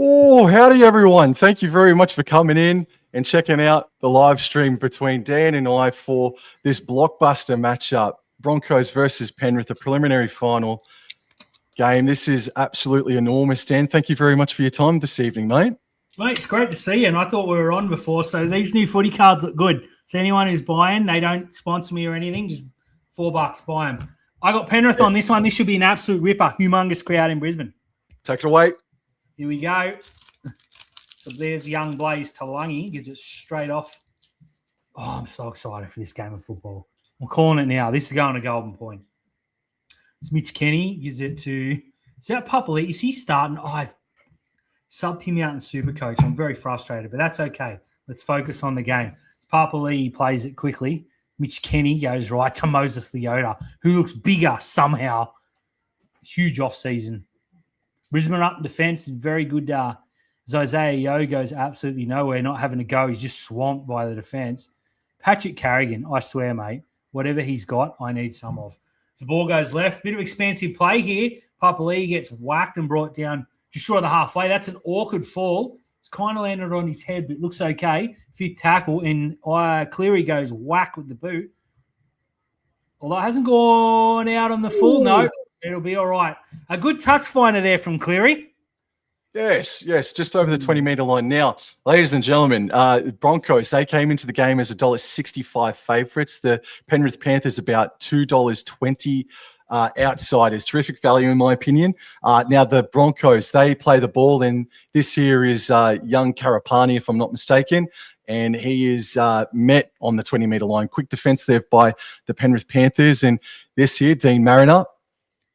Oh, howdy everyone. Thank you very much for coming in and checking out the live stream between Dan and I for this blockbuster matchup, Broncos versus Penrith, the preliminary final game. This is absolutely enormous, Dan. Thank you very much for your time this evening, mate. Mate, it's great to see you, and I thought we were on before, so these new footy cards look good. So anyone who's buying, they don't sponsor me or anything, just $4, buy them. I got Penrith on this one. This should be an absolute ripper. Humongous crowd in Brisbane. Take it away. Here we go. So there's young Blaze Talangi. Gives it straight off. Oh, I'm so excited for this game of football. I'm calling it now. This is going to Golden Point. It's Mitch Kenny. Gives it to... Is that Papali? Is he starting? Oh, I've subbed him out in Supercoach. I'm very frustrated, but that's okay. Let's focus on the game. Papali plays it quickly. Mitch Kenny goes right to Moses Leota, who looks bigger somehow. Huge off-season. Brisbane up in defence is very good. Isaiah Yeo goes absolutely nowhere, not having to go. He's just swamped by the defence. Patrick Carrigan, I swear, mate, whatever he's got, I need some of. So the ball goes left. Bit of expansive play here. Papali gets whacked and brought down just short of the halfway. That's an awkward fall. It's kind of landed on his head, but it looks okay. Fifth tackle, and Cleary goes whack with the boot. Although it hasn't gone out on the full. No, it'll be all right. A good touch finder there from Cleary. Yes, just over the 20-metre line now. Ladies and gentlemen, Broncos, they came into the game as $1.65 favourites. The Penrith Panthers about $2.20 outsiders. Terrific value, in my opinion. Now, the Broncos, they play the ball, and this here is young Karapani, if I'm not mistaken, and he is met on the 20-metre line. Quick defence there by the Penrith Panthers, and this here, Dean Mariner,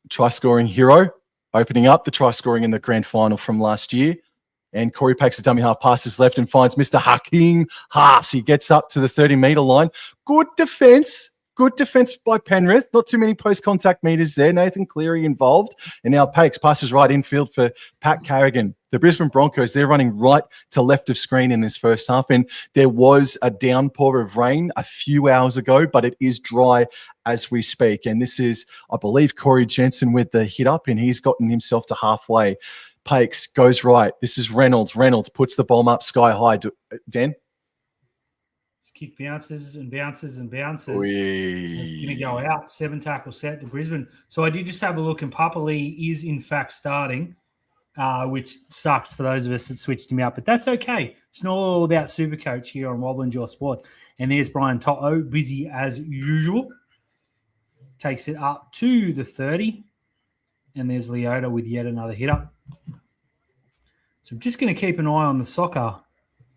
try-scoring hero, opening up the try-scoring in the grand final from last year. And Corey Pake's a dummy half, passes left and finds Mr. Hakeem Haas. He gets up to the 30-metre line. Good defence. Good defence by Penrith. Not too many post-contact meters there. Nathan Cleary involved. And now Pakes passes right infield for Pat Carrigan. The Brisbane Broncos, they're running right to left of screen in this first half. And there was a downpour of rain a few hours ago, but it is dry as we speak. And this is, I believe, Corey Jensen with the hit up, and he's gotten himself to halfway. Pakes goes right. This is Reynolds. Reynolds puts the bomb up sky high. Dan? Kick bounces and bounces and bounces. It's going to go out. 7 tackle set to Brisbane. So I did just have a look, and Papali is in fact starting, which sucks for those of us that switched him out. But that's okay. It's not all about Supercoach here on Wobbling Jaw Sports. And there's Brian Toto, busy as usual. Takes it up to the 30. And there's Leota with yet another hit up. So I'm just going to keep an eye on the soccer.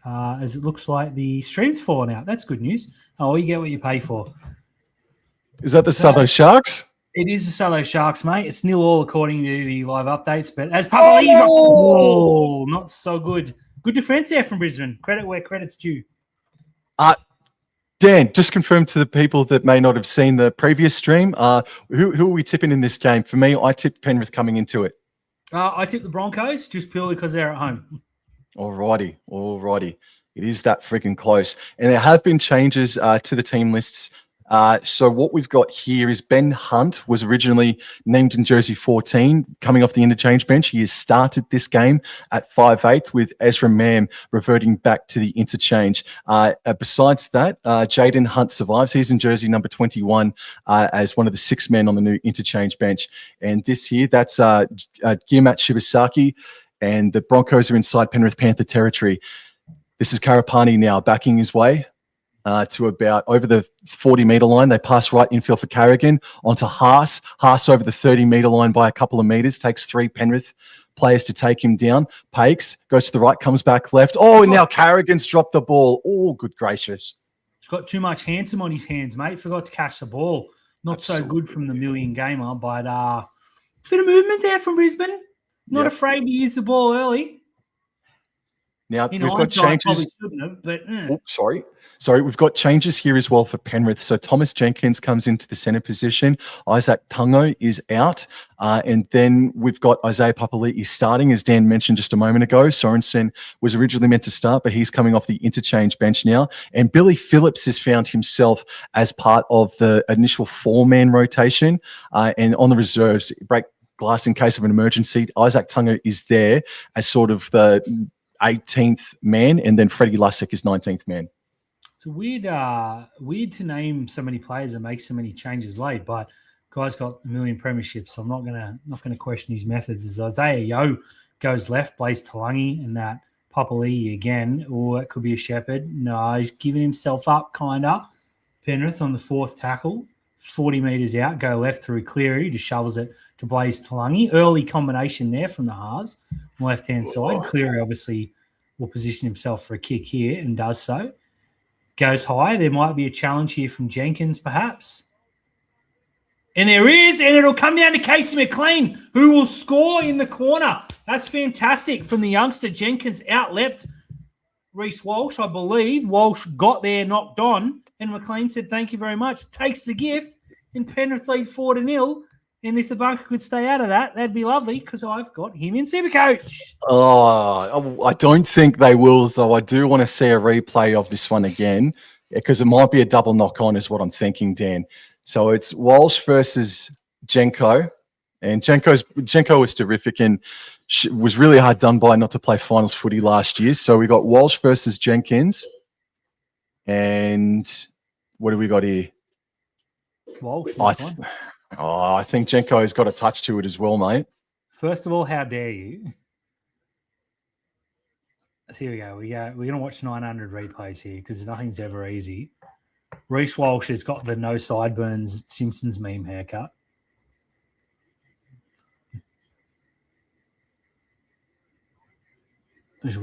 As it looks like the stream's fallen out. That's good news. Oh, you get what you pay for. Is that the Southern Sharks? It is the Southern Sharks, mate. It's 0-0 according to the live updates. But as Papali, not so good. Good defence there from Brisbane. Credit where credit's due. Dan, just confirm to the people that may not have seen the previous stream, who are we tipping in this game? For me, I tipped Penrith coming into it. I tipped the Broncos just purely because they're at home. Alrighty. It is that freaking close. And there have been changes to the team lists. So what we've got here is Ben Hunt was originally named in jersey 14, coming off the interchange bench. He has started this game at 5'8", with Ezra Mam reverting back to the interchange. Besides that, Jaden Hunt survives. He's in jersey number 21 as one of the 6 men on the new interchange bench. And this here, that's Guillemette Shibasaki. And the Broncos are inside Penrith Panther territory. This is Karapani now backing his way to about over the 40-metre line. They pass right infield for Carrigan onto Haas. Haas over the 30-metre line by a couple of metres. Takes 3 Penrith players to take him down. Pakes goes to the right, comes back left. Oh, and now Carrigan's dropped the ball. Oh, good gracious. He's got too much handsome on his hands, mate. Forgot to catch the ball. Not Absolutely. So good from the million gamer, but bit of movement there from Brisbane. Not afraid to use the ball early. Now, we've got changes. Have, but, Sorry, we've got changes here as well for Penrith. So Thomas Jenkins comes into the centre position. Isaac Tungo is out. And then we've got Isaiah Papali'i starting, as Dan mentioned just a moment ago. Sorensen was originally meant to start, but he's coming off the interchange bench now. And Billy Phillips has found himself as part of the initial 4-man rotation. And on the reserves, glass in case of an emergency. Isaac Tunga is there as sort of the 18th man, and then Freddie Lussick is 19th man. It's weird to name so many players and make so many changes late, but guy's got a million premierships, so I'm not gonna question his methods. As Isaiah Yeo goes left, Blaze Talangi, and that Papali'i again, or it could be a Shepherd. No, he's giving himself up, kinda. Penrith on the fourth tackle, 40 metres out, go left through Cleary, just shovels it to Blaze Talangi. Early combination there from the halves on the left-hand side. Cleary obviously will position himself for a kick here and does so. Goes high. There might be a challenge here from Jenkins, perhaps. And there is, and it'll come down to Casey McLean, who will score in the corner. That's fantastic from the youngster. Jenkins outleapt Reece Walsh, I believe. Walsh got there, knocked on, and McLean said, thank you very much. Takes the gift, and Penrith lead 4-0. And if the bunker could stay out of that, that'd be lovely because I've got him in Supercoach. Oh, I don't think they will, though. I do want to see a replay of this one again because it might be a double knock-on is what I'm thinking, Dan. So it's Walsh versus Jenko. And Jenko was terrific and was really hard done by not to play finals footy last year. So we got Walsh versus Jenkins. And what do we got here? Walsh. I think Jenko has got a touch to it as well, mate. First of all, how dare you? So here we go. We're going to watch 900 replays here because nothing's ever easy. Reece Walsh has got the no sideburns Simpsons meme haircut.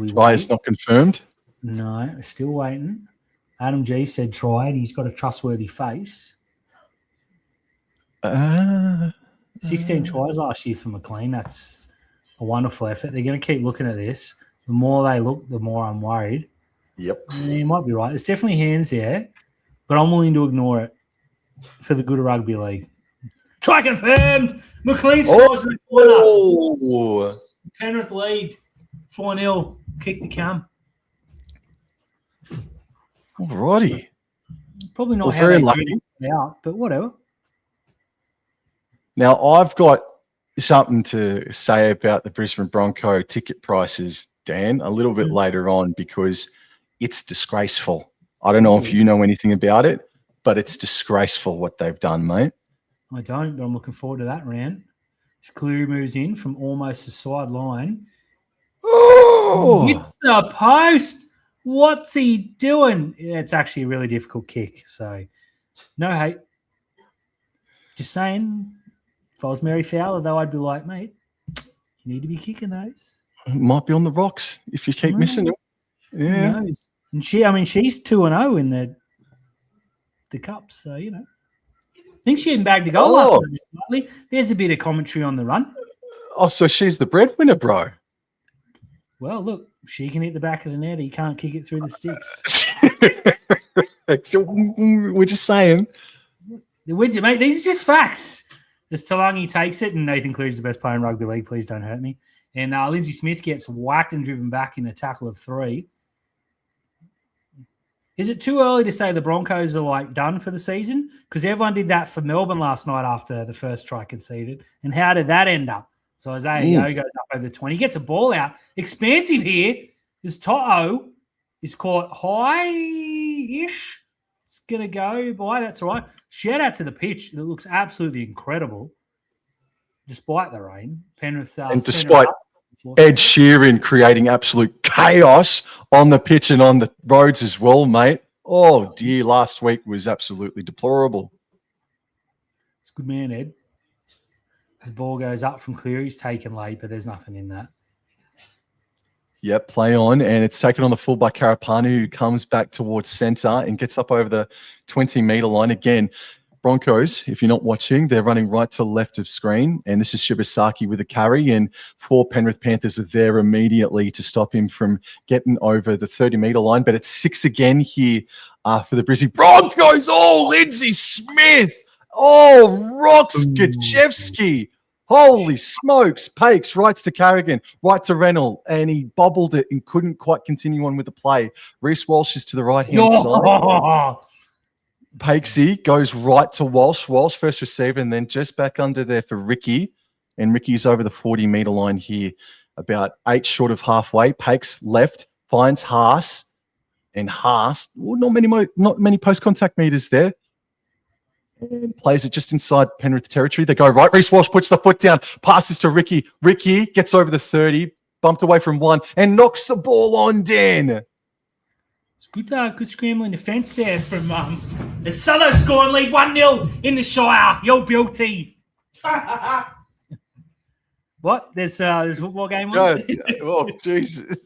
Try is not confirmed. No, still waiting. Adam G said try it. He's got a trustworthy face. 16 tries last year for McLean. That's a wonderful effort. They're going to keep looking at this. The more they look, the more I'm worried. Yep. You might be right. There's definitely hands there, but I'm willing to ignore it for the good of rugby league. Try confirmed. McLean scores in the corner. Penrith lead 4-0. Kick to come. Alrighty. Probably not how they drew it out, but whatever. Now, I've got something to say about the Brisbane Bronco ticket prices, Dan, a little bit later on because it's disgraceful. I don't know if you know anything about it, but it's disgraceful what they've done, mate. I don't, but I'm looking forward to that round. As Cleary moves in from almost the sideline. Oh! It's the post. What's he doing? Yeah, it's actually a really difficult kick, so no hate. Just saying. If I was Mary Fowler, though, I'd be like, mate, you need to be kicking those. Might be on the rocks if you keep missing it. Yeah. And she's 2-0 in the cup, so, I think she even bagged a goal last night. There's a bit of commentary on the run. Oh, so she's the breadwinner, bro. Well, look, she can hit the back of the net. He can't kick it through the sticks. So we're just saying. Mate, these are just facts. As Talangi takes it, and Nathan Cleary's the best player in rugby league. Please don't hurt me. And Lindsay Smith gets whacked and driven back in a tackle of 3. Is it too early to say the Broncos are done for the season? Because everyone did that for Melbourne last night after the first try conceded. And how did that end up? So Isaiah Yeo goes up over the 20. He gets a ball out. Expansive here. This To'o is caught high-ish. It's going to go by. That's all right. Shout out to the pitch. It looks absolutely incredible. Despite the rain. Penrith. And despite Ed Sheeran creating absolute chaos on the pitch and on the roads as well, mate. Oh, dear. Last week was absolutely deplorable. It's a good man, Ed. The ball goes up from Cleary. He's taken late, but there's nothing in that. Yep, play on, and it's taken on the full by Karapanu, who comes back towards centre and gets up over the 20-metre line. Again, Broncos, if you're not watching, they're running right to left of screen, and this is Shibasaki with a carry, and 4 Penrith Panthers are there immediately to stop him from getting over the 30-metre line, but it's 6 again here for the Brisbane Broncos. Oh, Lindsay Smith. Oh, Roxkachevsky. Holy smokes. Pakes right to Carrigan, right to Reynolds, and he bobbled it and couldn't quite continue on with the play. Reece Walsh is to the right-hand side. Pakesy goes right to Walsh. Walsh first receiver, and then just back under there for Ricky. and Ricky's over the 40-meter line here, about 8 short of halfway. Pakes left, finds Haas, and Haas, well, not many post-contact meters there. And plays it just inside Penrith territory. They go right. Reece Walsh puts the foot down, passes to Ricky. Ricky gets over the 30, bumped away from 1, and knocks the ball on Dan. It's good scrambling defence there from the Southern scoring lead 1-0 in the Shire. Yo, beauty. What? There's a football game on? Oh, jeez.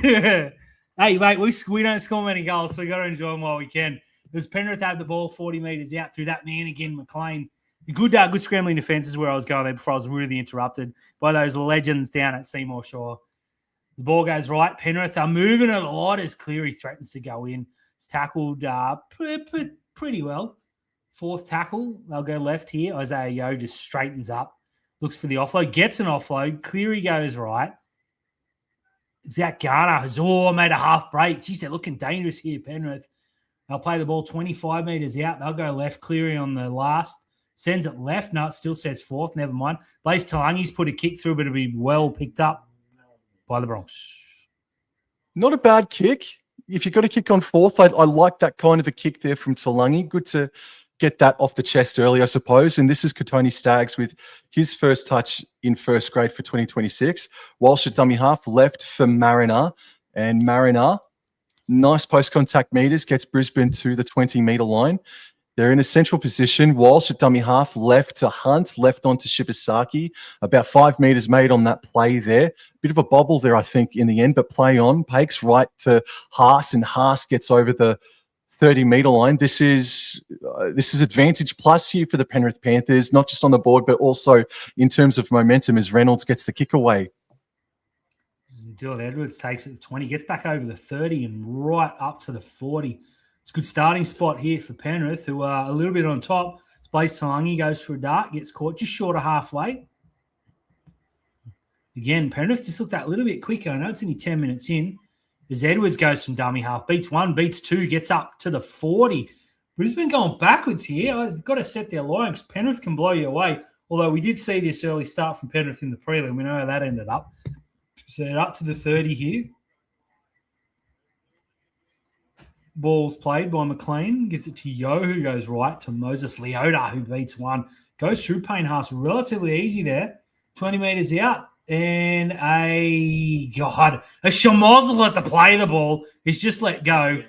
Hey, mate, we don't score many goals, so we got to enjoy them while we can. Because Penrith had the ball 40 metres out through that man again, McLean. Good scrambling defence is where I was going there before I was really interrupted by those legends down at Seymour Shore. The ball goes right. Penrith are moving it a lot as Cleary threatens to go in. It's tackled pretty well. Fourth tackle, they'll go left here. Isaiah Yeo just straightens up, looks for the offload, gets an offload. Cleary goes right. Zach Garner has made a half break. Geez, they're looking dangerous here, Penrith. They'll play the ball 25 metres out. They'll go left. Cleary on the last. Sends it left. No, it still says fourth. Never mind. Blaze Talangi's put a kick through, but it'll be well picked up by the Broncos. Not a bad kick. If you've got a kick on fourth, I like that kind of a kick there from Talangi. Good to get that off the chest early, I suppose. And this is Katoni Staggs with his first touch in first grade for 2026. Walsh at dummy half, left for Mariner. And Mariner, nice post-contact meters, gets Brisbane to the 20-meter line. They're in a central position. Walsh at dummy half, left to Hunt, left onto Shibasaki. About 5 meters made on that play there. Bit of a bobble there, I think, in the end, but play on. Pakes right to Haas, and Haas gets over the 30-meter line. This is advantage plus here for the Penrith Panthers, not just on the board, but also in terms of momentum as Reynolds gets the kick away. Dylan Edwards takes it to 20, gets back over the 30 and right up to the 40. It's a good starting spot here for Penrith, who are a little bit on top. It's Blaze Talangi goes for a dart, gets caught just short of halfway. Again, Penrith just looked that little bit quicker. I know it's only 10 minutes in. As Edwards goes from dummy half, beats 1, beats 2, gets up to the 40. Brisbane going backwards here. I've got to set their line because Penrith can blow you away. Although we did see this early start from Penrith in the prelim. We know how that ended up. So they're up to the 30 here. Ball's played by McLean. Gives it to Yeo, who goes right to Moses Leota, who beats 1. Goes through Payne Haas relatively easy there. 20 metres out. And a Shamozzle at the play of the ball is just let go.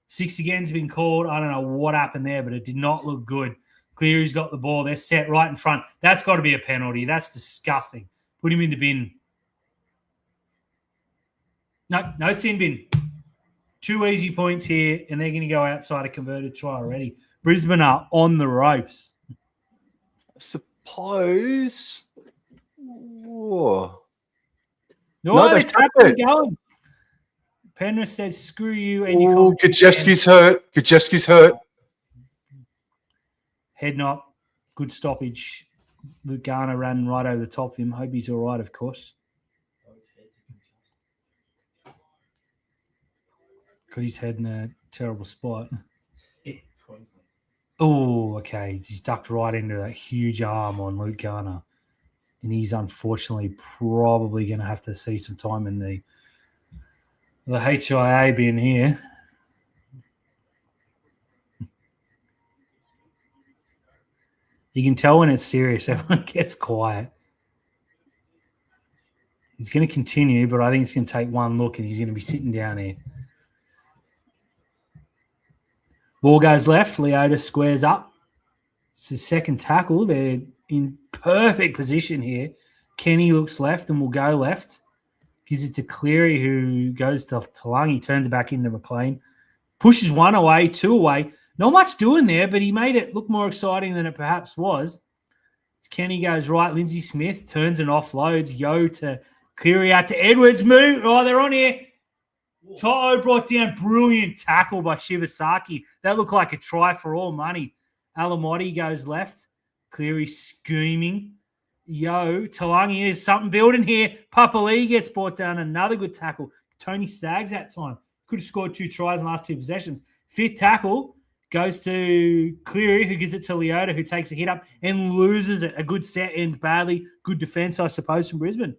6 again's been called. I don't know what happened there, but it did not look good. Cleary's got the ball. They're set right in front. That's got to be a penalty. That's disgusting. Put him in the bin. No sin bin. 2 easy points here, and they're going to go outside a converted try already. Brisbane are on the ropes. I suppose. Oh. No, they tap it. Going. Penrith says, screw you. And you Gajewski's hurt. Head knock. Good stoppage. Luke Garner ran right over the top of him. Hope he's all right, of course. Got his head in a terrible spot. Oh, okay. He's ducked right into that huge arm on Luke Garner. And he's unfortunately probably going to have to see some time in the HIA being here. You can tell when it's serious. Everyone gets quiet. He's going to continue, but I think it's going to take one look and he's going to be sitting down here. Ball goes left. Leota squares up. It's the second tackle. They're in perfect position here. Kenny looks left and will go left. Gives it to Cleary, who goes to Talangi, turns it back into McLean. Pushes 1 away, 2 away. Not much doing there, but he made it look more exciting than it perhaps was. Kenny goes right. Lindsay Smith turns and offloads. Yeo to Cleary out to Edwards. Move. Oh, they're on here. Toto brought down. Brilliant tackle by Shibasaki. That looked like a try for all money. Alamotti goes left. Cleary screaming. Yeo, Talangi, there's something building here. Papali'i gets brought down. Another good tackle. Tony Staggs that time. Could have scored 2 tries in the last 2 possessions. 5th tackle Goes to Cleary, who gives it to Leota, who takes a hit up and loses it. A good set ends badly. Good defense, I suppose, from Brisbane.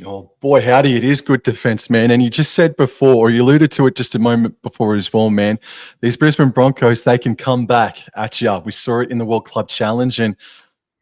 Oh, boy, howdy. It is good defense, man. And you just said before, or you alluded to it just a moment before as well, man. These Brisbane Broncos, they can come back at you. We saw it in the World Club Challenge. And,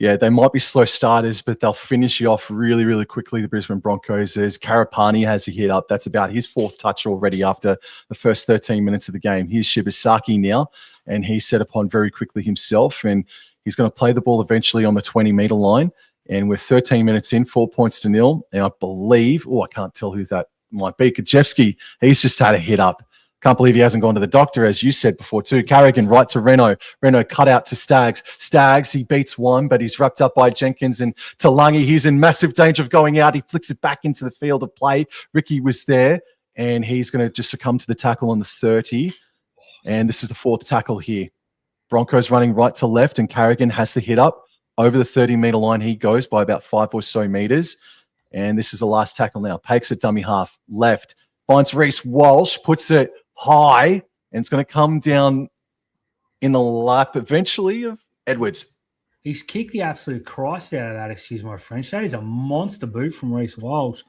yeah, they might be slow starters, but they'll finish you off really, really quickly, the Brisbane Broncos. There's Karapani has a hit up. That's about his 4th touch already after the first 13 minutes of the game. Here's Shibasaki now, and he's set upon very quickly himself. And he's going to play the ball eventually on the 20-metre line. And we're 13 minutes in, 4-0. And I believe, I can't tell who that might be. Kajewski, he's just had a hit up. Can't believe he hasn't gone to the doctor, as you said before too. Carrigan right to Reno. Reno cut out to Staggs. Staggs, he beats one, but he's wrapped up by Jenkins and Talangi. He's in massive danger of going out. He flicks it back into the field of play. Ricky was there, and he's going to just succumb to the tackle on the 30. And this is the 4th tackle here. Broncos running right to left, and Carrigan has the hit up. Over the 30-metre line he goes by about 5 or so metres. And this is the last tackle now. Pakes at dummy half, left. Finds Reece Walsh, puts it high, and it's going to come down in the lap eventually of Edwards. He's kicked the absolute Christ out of that, excuse my French. That is a monster boot from Reece Walsh.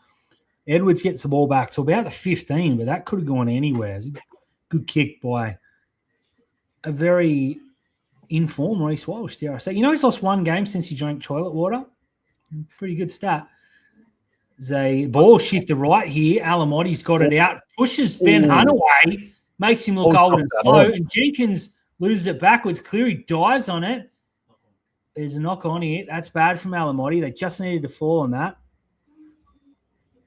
Edwards gets the ball back to about the 15, but that could have gone anywhere. It's a good kick by a very in-form Reece Walsh, dare I say. He's lost 1 game since he drank toilet water. Pretty good stat. The ball shifted right here. Alamotti's got it out, pushes Ben Hunt away, makes him look old and slow, and Jenkins loses it backwards. Cleary dives on it. There's a knock on here. That's bad from Alamotti. They just needed to fall on that.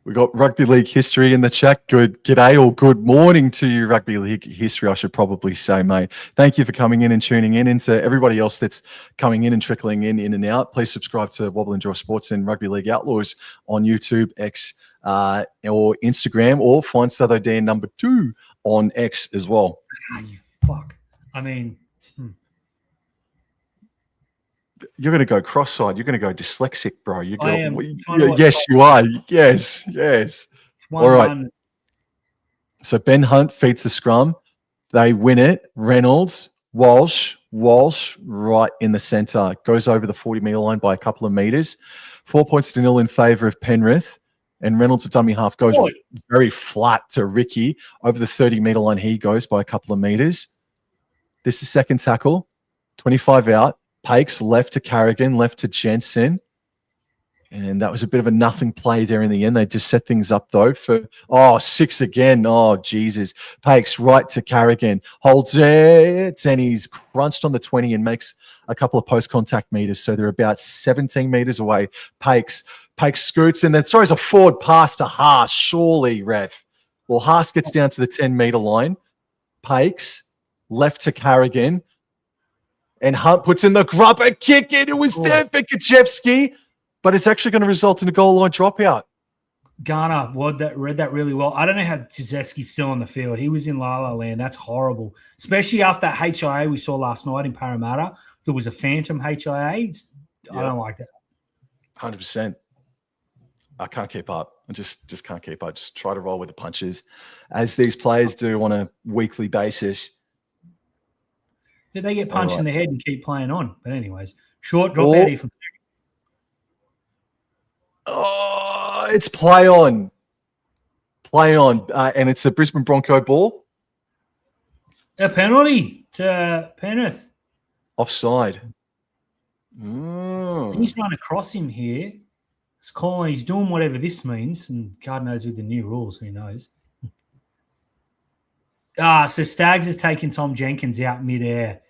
We got Rugby League history in the chat. G'day or good morning to you, Rugby League history, I should probably say, mate. Thank you for coming in and tuning in. And to everybody else that's coming in and trickling in and out, please subscribe to Wobble and Draw Sports and Rugby League Outlaws on YouTube, X, or Instagram, or find Southo Dan number 2 on X as well. You fuck. I mean... You're going to go cross-eyed. You're going to go dyslexic, bro. Yes, you are. Yes. It's 1-1. All right. So Ben Hunt feeds the scrum. They win it. Reynolds, Walsh right in the centre. Goes over the 40-metre line by a couple of metres. 4-0 in favour of Penrith. And Reynolds at dummy half goes very flat to Ricky. Over the 30-metre line he goes by a couple of metres. This is second tackle. 25 out. Pakes left to Carrigan, left to Jensen. And that was a bit of a nothing play there in the end. They just set things up, though, for, 6 again. Oh, Jesus. Pakes right to Carrigan. Holds it, and he's crunched on the 20 and makes a couple of post-contact meters. So they're about 17 meters away. Pakes scoots and then throws a forward pass to Haas. Surely, Rev. Well, Haas gets down to the 10-meter line. Pakes left to Carrigan. And Hunt puts in the grubber kick, and it was there for Kajewski, but it's actually going to result in a goal line dropout. Garner read that really well. I don't know how Kajewski's still on the field. He was in La La Land. That's horrible, especially after that HIA we saw last night in Parramatta. There was a phantom HIA. I don't like that. 100%. I can't keep up. I just can't keep up. Just try to roll with the punches, as these players do on a weekly basis. They get punched in the head and keep playing on. But anyways, short drop out here from... It's play on. And it's a Brisbane Bronco ball. A penalty to Penrith. Offside. He's run across him here. It's calling. He's doing whatever this means. And God knows with the new rules, who knows. So Staggs has taken Tom Jenkins out midair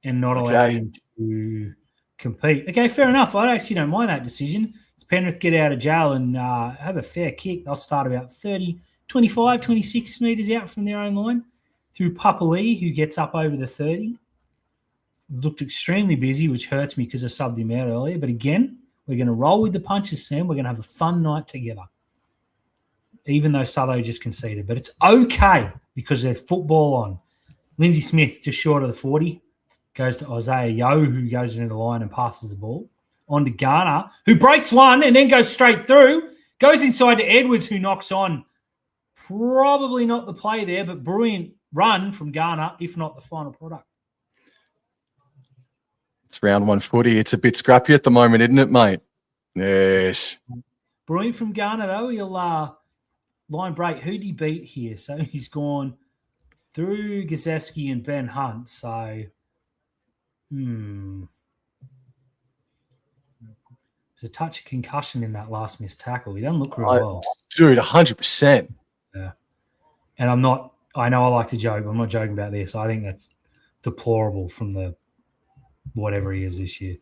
and not allowed him to compete. Okay, fair enough. I actually don't mind that decision. It's Penrith get out of jail and have a fair kick. They'll start about 30, 25, 26 metres out from their own line through Papali, who gets up over the 30. Looked extremely busy, which hurts me because I subbed him out earlier. But again, we're going to roll with the punches, Sam. We're going to have a fun night together, even though Southo just conceded. But it's okay because there's football on. Lindsay Smith just short of the 40. Goes to Isaiah Yeo, who goes into the line and passes the ball. On to Garner, who breaks one and then goes straight through. Goes inside to Edwards, who knocks on. Probably not the play there, but brilliant run from Ghana, if not the final product. It's round one footy. It's a bit scrappy at the moment, isn't it, mate? Yes. Brilliant from Ghana, though. He'll line break. Who'd he beat here? So he's gone through Gazewski and Ben Hunt. So, there's a touch of concussion in that last missed tackle. He doesn't look real well. Dude, 100%. Yeah. And I know I like to joke, but I'm not joking about this. I think that's deplorable from the whatever he is this year.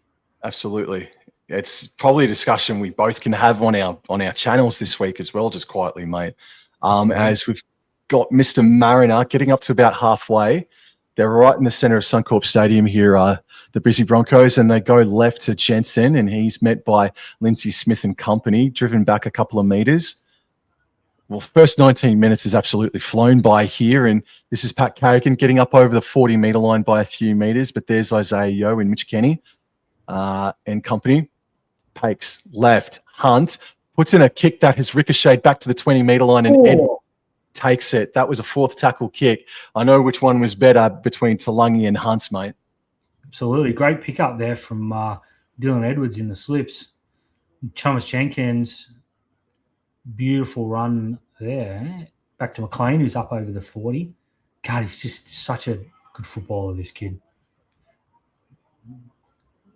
Absolutely. It's probably a discussion we both can have on our channels this week as well, just quietly, mate. As we've got Mr. Mariner getting up to about halfway. They're right in the center of Suncorp Stadium here, the busy Broncos, and they go left to Jensen, and he's met by Lindsay Smith and company, driven back a couple of meters. Well, first 19 minutes is absolutely flown by here, and this is Pat Carrigan getting up over the 40-meter line by a few meters, but there's Isaiah Yeo and Mitch Kenny and company. Pakes left, Hunt puts in a kick that has ricocheted back to the 20-meter line, and Ed takes it. That was a fourth tackle kick. I know which one was better between Talangi and Hunt, mate. Absolutely. Great pickup there from Dylan Edwards in the slips. Thomas Jenkins, beautiful run there. Back to McLean, who's up over the 40. God, he's just such a good footballer, this kid.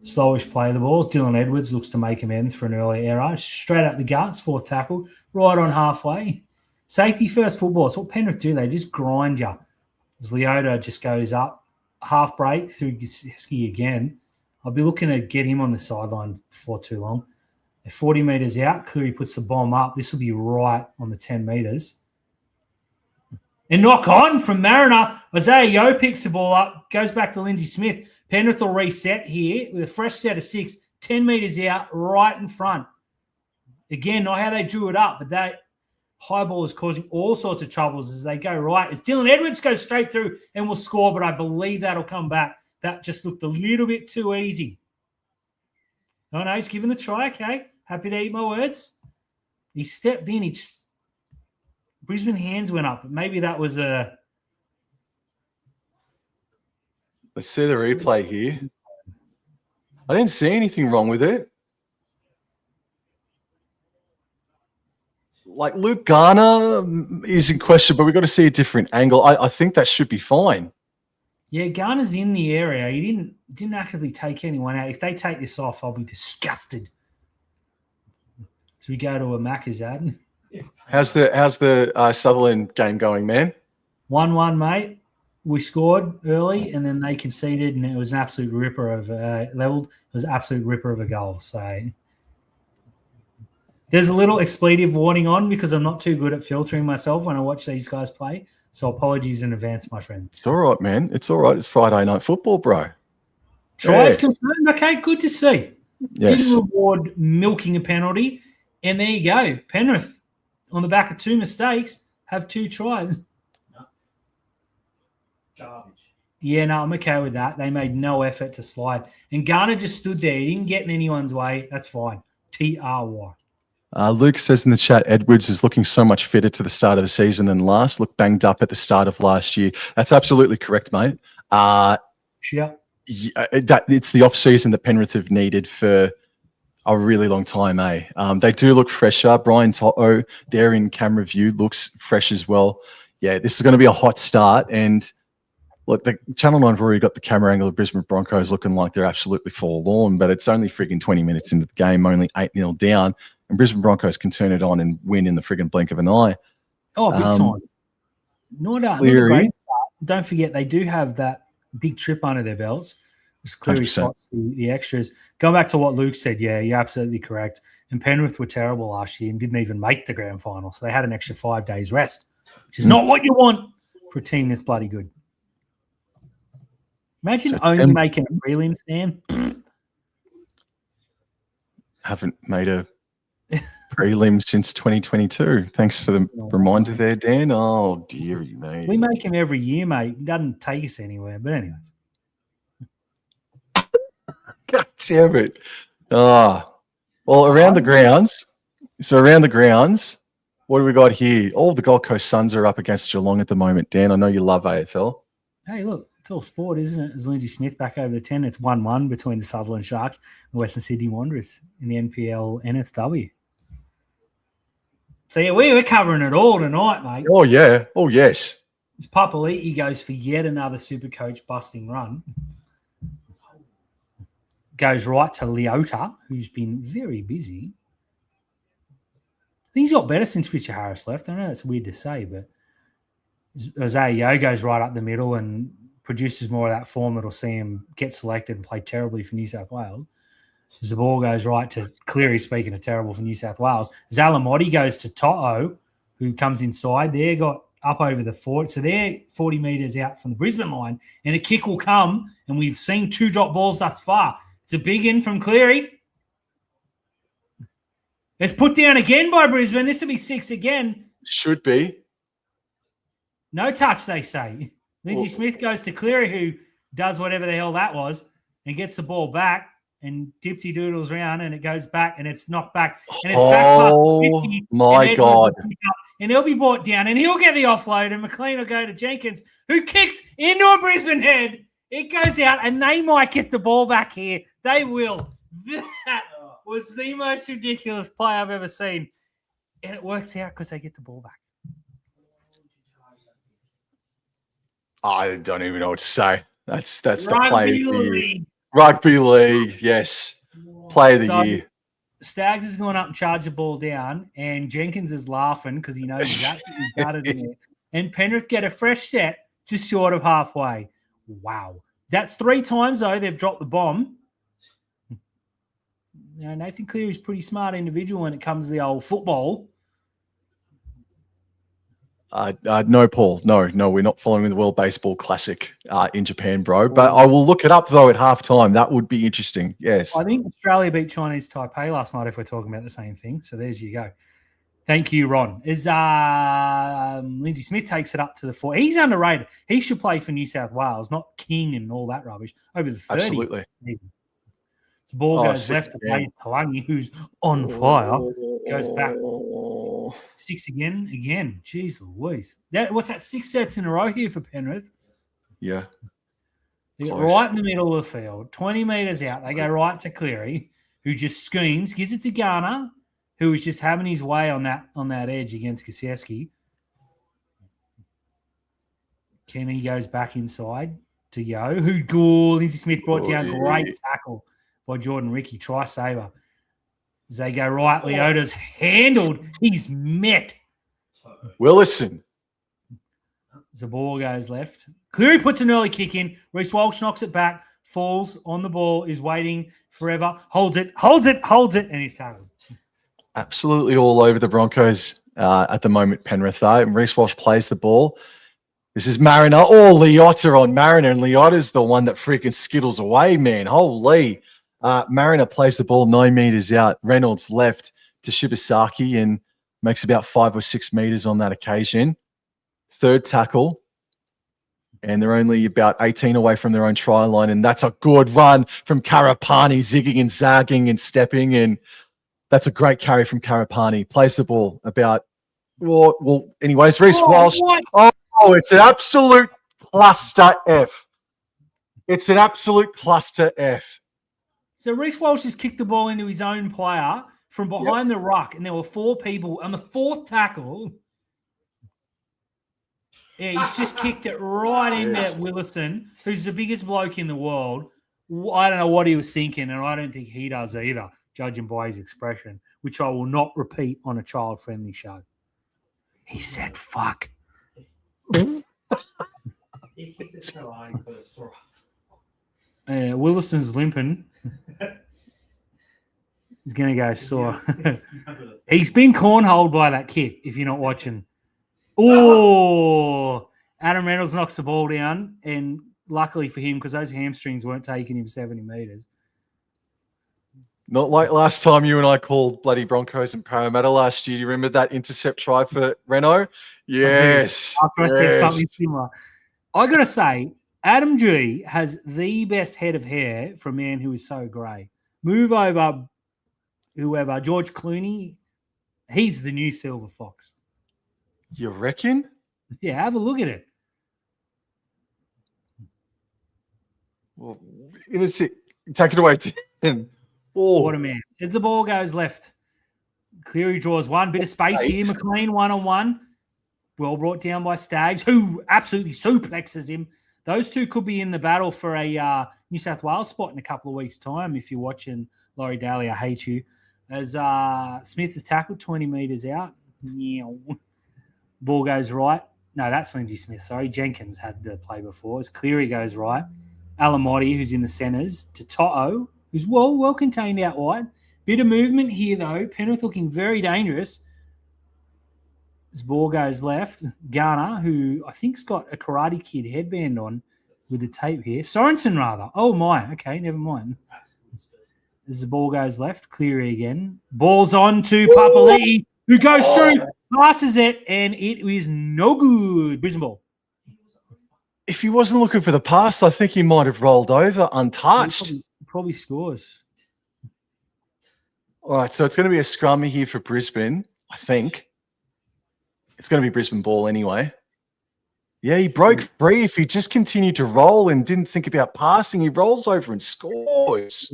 Slowish play of the balls. Dylan Edwards looks to make amends for an early error. Straight up the guts, fourth tackle, right on halfway. Safety first football. It's what Penrith do. They just grind you. As Leota just goes up, half break through Gazewski again. I'll be looking to get him on the sideline before too long. At 40 metres out, Cleary puts the bomb up. This will be right on the 10 metres. And knock on from Mariner. Isaiah Yeo picks the ball up, goes back to Lindsay Smith. Penrith will reset here with a fresh set of 6, 10 metres out, right in front. Again, not how they drew it up, but that high ball is causing all sorts of troubles as they go right. As Dylan Edwards goes straight through and will score, but I believe that'll come back. That just looked a little bit too easy. Oh, no, he's given the try. Okay, happy to eat my words. He stepped in. Brisbane hands went up, but maybe that was a... Let's see the replay here. I didn't see anything wrong with it. Like Luke Garner is in question, but we've got to see a different angle. I think that should be fine. Yeah, Garner's in the area. He didn't actively take anyone out. If they take this off, I'll be disgusted. So we go to a Macca's ad. How's the Sutherland game going, man? 1-1, mate. We scored early, and then they conceded, and it was an absolute ripper of leveled. It was an absolute ripper of a goal. So there's a little expletive warning on because I'm not too good at filtering myself when I watch these guys play. So apologies in advance, my friend. It's all right, man. It's all right. It's Friday night football, bro. Tries confirmed. Okay, good to see. Yes. Didn't reward milking a penalty. And there you go. Penrith, on the back of 2 mistakes, have 2 tries. Garbage. Yeah, no, I'm okay with that. They made no effort to slide. And Garner just stood there. He didn't get in anyone's way. That's fine. TRY. Luke says in the chat, Edwards is looking so much fitter to the start of the season than last. Looked banged up at the start of last year. That's absolutely correct, mate. Yeah. It's the off-season that Penrith have needed for a really long time, eh? They do look fresher. Brian Toto, there in camera view, looks fresh as well. Yeah, this is going to be a hot start. And look, the Channel 9 have already got the camera angle of Brisbane Broncos looking like they're absolutely forlorn, but it's only frigging 20 minutes into the game, only 8-0 down. And Brisbane Broncos can turn it on and win in the friggin' blink of an eye. Oh, big time. Not a great start. Don't forget, they do have that big trip under their belts. It's clearly spots the extras. Going back to what Luke said, yeah, you're absolutely correct. And Penrith were terrible last year and didn't even make the grand final. So they had an extra 5 days rest, which is not what you want for a team that's bloody good. Imagine only making a prelim, Sam. Haven't made a prelim since 2022. Thanks for the reminder there, Dan. Oh, dearie me. We make him every year, mate. It doesn't take us anywhere. But anyways. God damn it. Well, around the grounds. So around the grounds, What do we got here? All the Gold Coast Suns are up against Geelong at the moment. Dan, I know you love AFL. Hey, look, it's all sport, isn't it? As Lindsay Smith back over the 10. It's 1-1 between the Sutherland Sharks and the Western Sydney Wanderers in the NPL NSW. So, yeah, we're covering it all tonight, mate. Oh, yeah. Oh, yes. As Papali'i goes for yet another Supercoach busting run. Goes right to Leota, who's been very busy. I think he's got better since Richard Harris left. I know that's weird to say, but Isaiah goes right up the middle and produces more of that form that'll see him get selected and play terribly for New South Wales. As the ball goes right to Cleary, speaking of terrible for New South Wales. As Alamotti goes to To'o, who comes inside. They got up over the 40. So they're 40 metres out from the Brisbane line, and a kick will come, and we've seen 2 drop balls thus far. It's a big in from Cleary. It's put down again by Brisbane. This will be 6 again. Should be. No touch, they say. Lindsay Smith goes to Cleary, who does whatever the hell that was, and gets the ball back, and Dipsy doodles around, and it goes back, and it's knocked back. And it's back past 50, my God. And he'll be brought down, and he'll get the offload, and McLean will go to Jenkins, who kicks into a Brisbane head. It goes out, and they might get the ball back here. They will. That was the most ridiculous play I've ever seen. And it works out because they get the ball back. I don't even know what to say. That's the Rugby play of the year. League. Rugby League, yes. Play of the year. Staggs has gone up and charged the ball down, and Jenkins is laughing because he knows he's absolutely gutted in it. And Penrith get a fresh set just short of halfway. Wow. That's 3 times, though, they've dropped the bomb. Now, Nathan Cleary's a pretty smart individual when it comes to the old football. No, Paul. No, we're not following the World Baseball Classic in Japan, bro. But I will look it up, though, at halftime. That would be interesting. Yes. I think Australia beat Chinese Taipei last night, if we're talking about the same thing. So there's you go. Thank you, Ron. As Lindsay Smith takes it up to the 4. He's underrated. He should play for New South Wales, not King and all that rubbish. Over the 30. Absolutely. The ball goes left to Talangi, who's on fire. Goes back. 6 again. Jeez Louise. What's that? 6 sets in a row here for Penrith. Yeah. They get right in the middle of the field, 20 metres out. They go right to Cleary, who just schemes, gives it to Garner, who was just having his way on that edge against Kosieski. Kenny goes back inside to Yo, Lindsay Smith brought down. Great tackle by Jordan Ricky, try saver. As they go right, Leota's handled. He's met. Willison. As the ball goes left. Cleary puts an early kick in. Reece Walsh knocks it back, falls on the ball, is waiting forever, holds it, and he's tackled. Absolutely all over the Broncos at the moment, Penrith. And Reece Walsh plays the ball. This is Mariner. Oh, Leota on Mariner, and Leota's the one that freaking skittles away, man. Holy. Mariner plays the ball 9 meters out. Reynolds left to Shibasaki and makes about 5 or 6 meters on that occasion. Third tackle. And they're only about 18 away from their own try line. And that's a good run from Karapani, zigging and zagging and stepping. And that's a great carry from Karapani. Plays the ball about, anyways, Reece Walsh. Oh, it's an absolute cluster F. It's an absolute cluster F. So Reece Walsh has kicked the ball into his own player from behind the ruck, and there were 4 people on the 4th tackle. Yeah, he's just kicked it right into Willison, who's the biggest bloke in the world. I don't know what he was thinking, and I don't think he does either, judging by his expression, which I will not repeat on a child-friendly show. He said, fuck. Willison's limping. He's going to go sore. He's been cornholed by that kick, if you're not watching. Oh, Adam Reynolds knocks the ball down, and luckily for him, because those hamstrings weren't taking him 70 metres. Not like last time you and I called bloody Broncos and Parramatta last year. Do you remember that intercept try for Reno? Yes. I said something similar. I got to say, Adam G has the best head of hair for a man who is so grey. Move over, whoever, George Clooney, He's the new Silver Fox. You reckon? Yeah, have a look at it. Well, take it away, Tim. Oh, What a man. As the ball goes left, Cleary draws one bit of space here. McLean 1-on-1. Well brought down by Staggs, who absolutely suplexes him. Those two could be in the battle for a New South Wales spot in a couple of weeks' time if you're watching Laurie Daly. I hate you. As Smith is tackled 20 metres out. Ball goes right. No, that's Lindsay Smith. Sorry, Jenkins had the play before. As Cleary goes right. Alamotti, who's in the centres, to To'o, who's well contained out wide. Bit of movement here, though. Penrith looking very dangerous. As ball goes left, Garner, who I think's got a Karate Kid headband on with the tape here. Sorensen, rather. Oh, my. Okay, never mind. As the ball goes left, Cleary again. Ball's on to Papali'i, who goes through, passes it, and it is no good. Brisbane ball. If he wasn't looking for the pass, I think he might have rolled over untouched. He probably scores. All right, so it's going to be a scrum here for Brisbane, I think. It's going to be Brisbane ball anyway. Yeah, he broke free. If he just continued to roll and didn't think about passing, he rolls over and scores.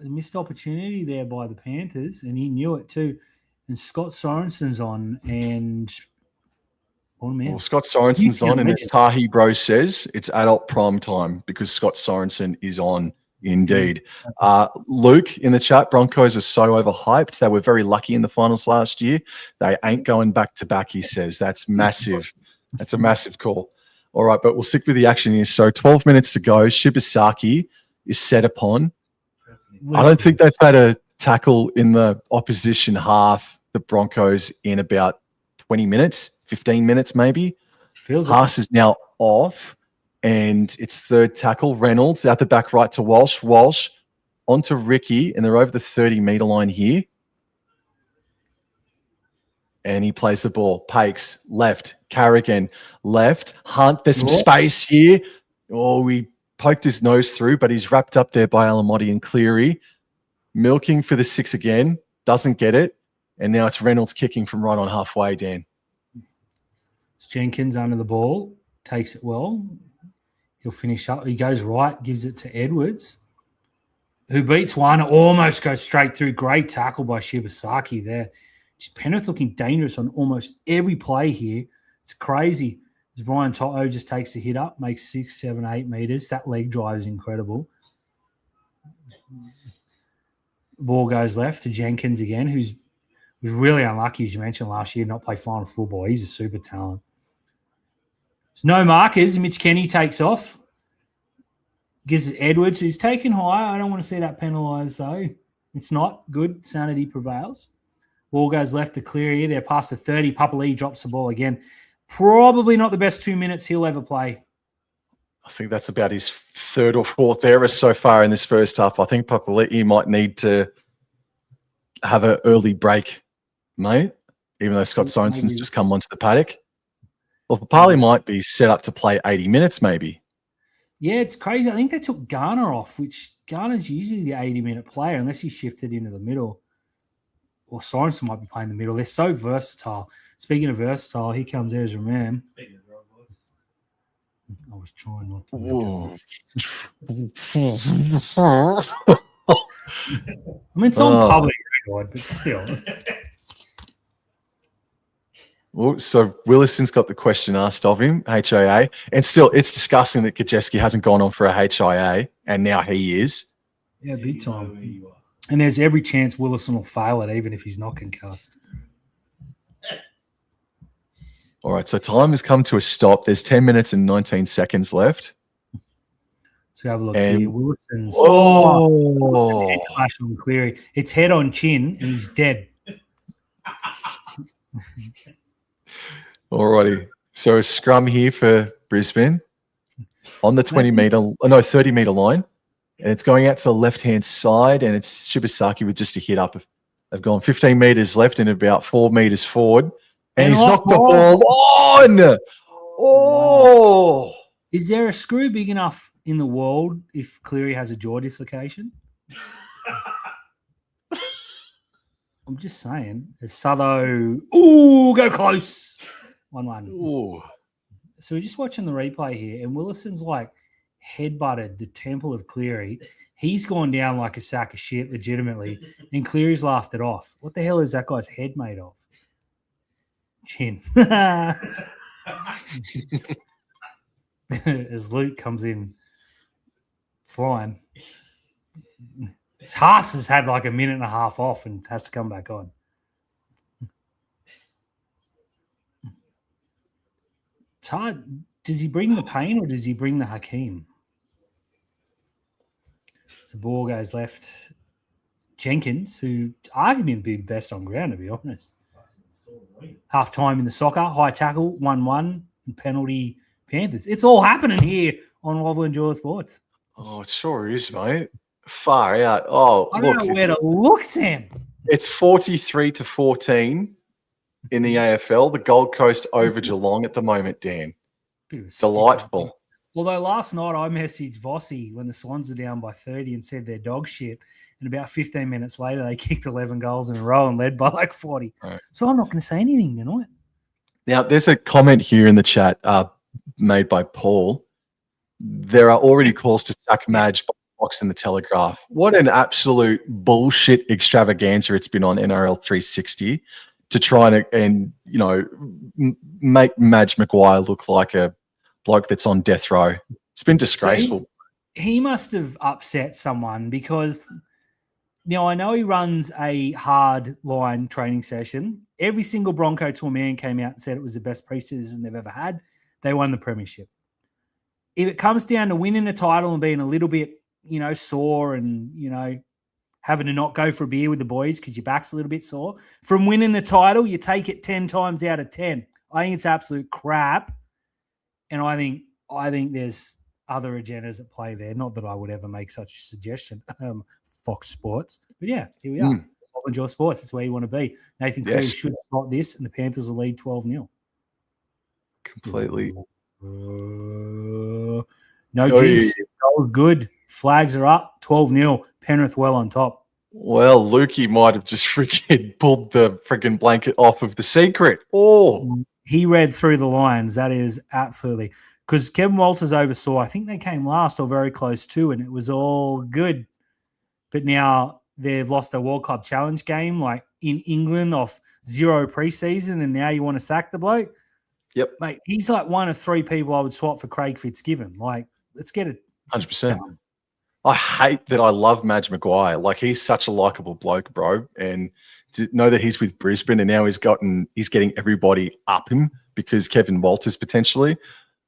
A missed opportunity there by the Panthers, and he knew it too. And Scott Sorensen's on, and oh man, well, Scott Sorensen's on, and as Tahi Bro says, it's adult prime time because Scott Sorensen is on. Indeed. Luke in the chat, Broncos are so overhyped. They were very lucky in the finals last year. They ain't going back to back, he says. That's massive. That's a massive call. All right, but we'll stick with the action here. So 12 minutes to go. Shibasaki is set upon. I don't think they've had a tackle in the opposition half, the Broncos, in about 20 minutes, 15 minutes maybe. Pass is now off. And it's third tackle. Reynolds out the back right to Walsh. Walsh onto Ricky, and they're over the 30-metre line here. And he plays the ball. Pakes, left. Carrigan, left. Hunt, there's some space here. Oh, he poked his nose through, but he's wrapped up there by Alamotti and Cleary. Milking for the 6 again. Doesn't get it. And now it's Reynolds kicking from right on halfway, Dan. It's Jenkins under the ball. Takes it well. He'll finish up. He goes right, gives it to Edwards, who beats one, almost goes straight through. Great tackle by Shibasaki there. Just Penrith looking dangerous on almost every play here. It's crazy. As Brian To'o just takes a hit up, makes 6, 7, 8 metres. That leg drive is incredible. Ball goes left to Jenkins again, was really unlucky, as you mentioned, last year, not play finals football. He's a super talent. There's no markers. Mitch Kenny takes off. Gives it Edwards, who's taken high. I don't want to see that penalised, though. It's not good. Sanity prevails. Ball goes left to Cleary. They're past the 30. Papali'i drops the ball again. Probably not the best 2 minutes he'll ever play. I think that's about his third or fourth error so far in this first half. I think Papali'i might need to have an early break, mate, even though Scott Sorensen's just come onto the paddock. Well, Papali might be set up to play 80 minutes maybe. Yeah, it's crazy. I think they took Garner off, which Garner's usually the 80-minute player unless he shifted into the middle. Or Sorensen might be playing the middle. They're so versatile. Speaking of versatile, here comes Ezra Mann. I was trying not to. I mean, it's on public record, but still. Well, so Willison's got the question asked of him, HIA. And still, it's disgusting that Kajeski hasn't gone on for a HIA, and now he is. Yeah, big time. And there's every chance Willison will fail it, even if he's not concussed. All right, so time has come to a stop. There's 10 minutes and 19 seconds left. So have a look here. Willison's head clash on Cleary. It's head on chin, and he's dead. All righty. So a scrum here for Brisbane on the 30-metre line. And it's going out to the left-hand side, and it's Shibasaki with just a hit up. They've gone 15 metres left and about 4 metres forward. And he's knocked the ball on. Oh. Is there a screw big enough in the world if Cleary has a jaw dislocation? I'm just saying. Sutho. Ooh, go close. 1-1. Ooh. So we're just watching the replay here, and Willison's like headbutted the temple of Cleary. He's gone down like a sack of shit, legitimately, and Cleary's laughed it off. What the hell is that guy's head made of? Chin. As Luke comes in flying. His Haas has had like a minute and a half off and has to come back on. It's hard. Does he bring the pain or does he bring the Hakeem? So ball goes left. Jenkins, who arguably been best on ground, to be honest. Half time in the soccer, high tackle, 1-1, and penalty Panthers. It's all happening here on Wobble and Jaw Sports. Oh, it sure is, mate. Far out. Oh, I don't know where to look, Sam. It's 43-14 in the AFL. The Gold Coast over Geelong at the moment, Dan. Delightful. Although last night I messaged Vossi when the Swans were down by 30 and said they're dog shit. And about 15 minutes later, they kicked 11 goals in a row and led by like 40. Right. So I'm not going to say anything tonight. Now, there's a comment here in the chat made by Paul. There are already calls to sack Madge by Fox in the Telegraph. What an absolute bullshit extravaganza it's been on NRL 360 to try and make Madge Maguire look like a bloke that's on death row. It's been disgraceful. So he must have upset someone because now I know he runs a hard line training session. Every single Bronco to a man came out and said it was the best preseason they've ever had. They won the premiership. If it comes down to winning a title and being a little bit, sore and, having to not go for a beer with the boys because your back's a little bit sore, from winning the title, you take it 10 times out of 10. I think it's absolute crap. And I think there's other agendas at play there. Not that I would ever make such a suggestion. Fox Sports. But yeah, here we are. Enjoy sports. That's where you want to be. Nathan Cleary should spot this, and the Panthers will lead 12-0. Completely. No jinx. Goal's good. Flags are up. 12-0. Penrith well on top. Well, Lukey might have just freaking pulled the freaking blanket off of the secret. Oh. He read through the lines. That is absolutely. Because Kevin Walters oversaw, I think they came last or very close to, and it was all good. But now they've lost a World Club Challenge game, like in England off 0 preseason, and now you want to sack the bloke? Yep. Mate, he's like one of 3 people I would swap for Craig Fitzgibbon. Like, let's get it 100%. done. I hate that I love Madge Maguire. Like, he's such a likable bloke, bro. And to know that he's with Brisbane and now he's getting everybody up him because Kevin Walters potentially.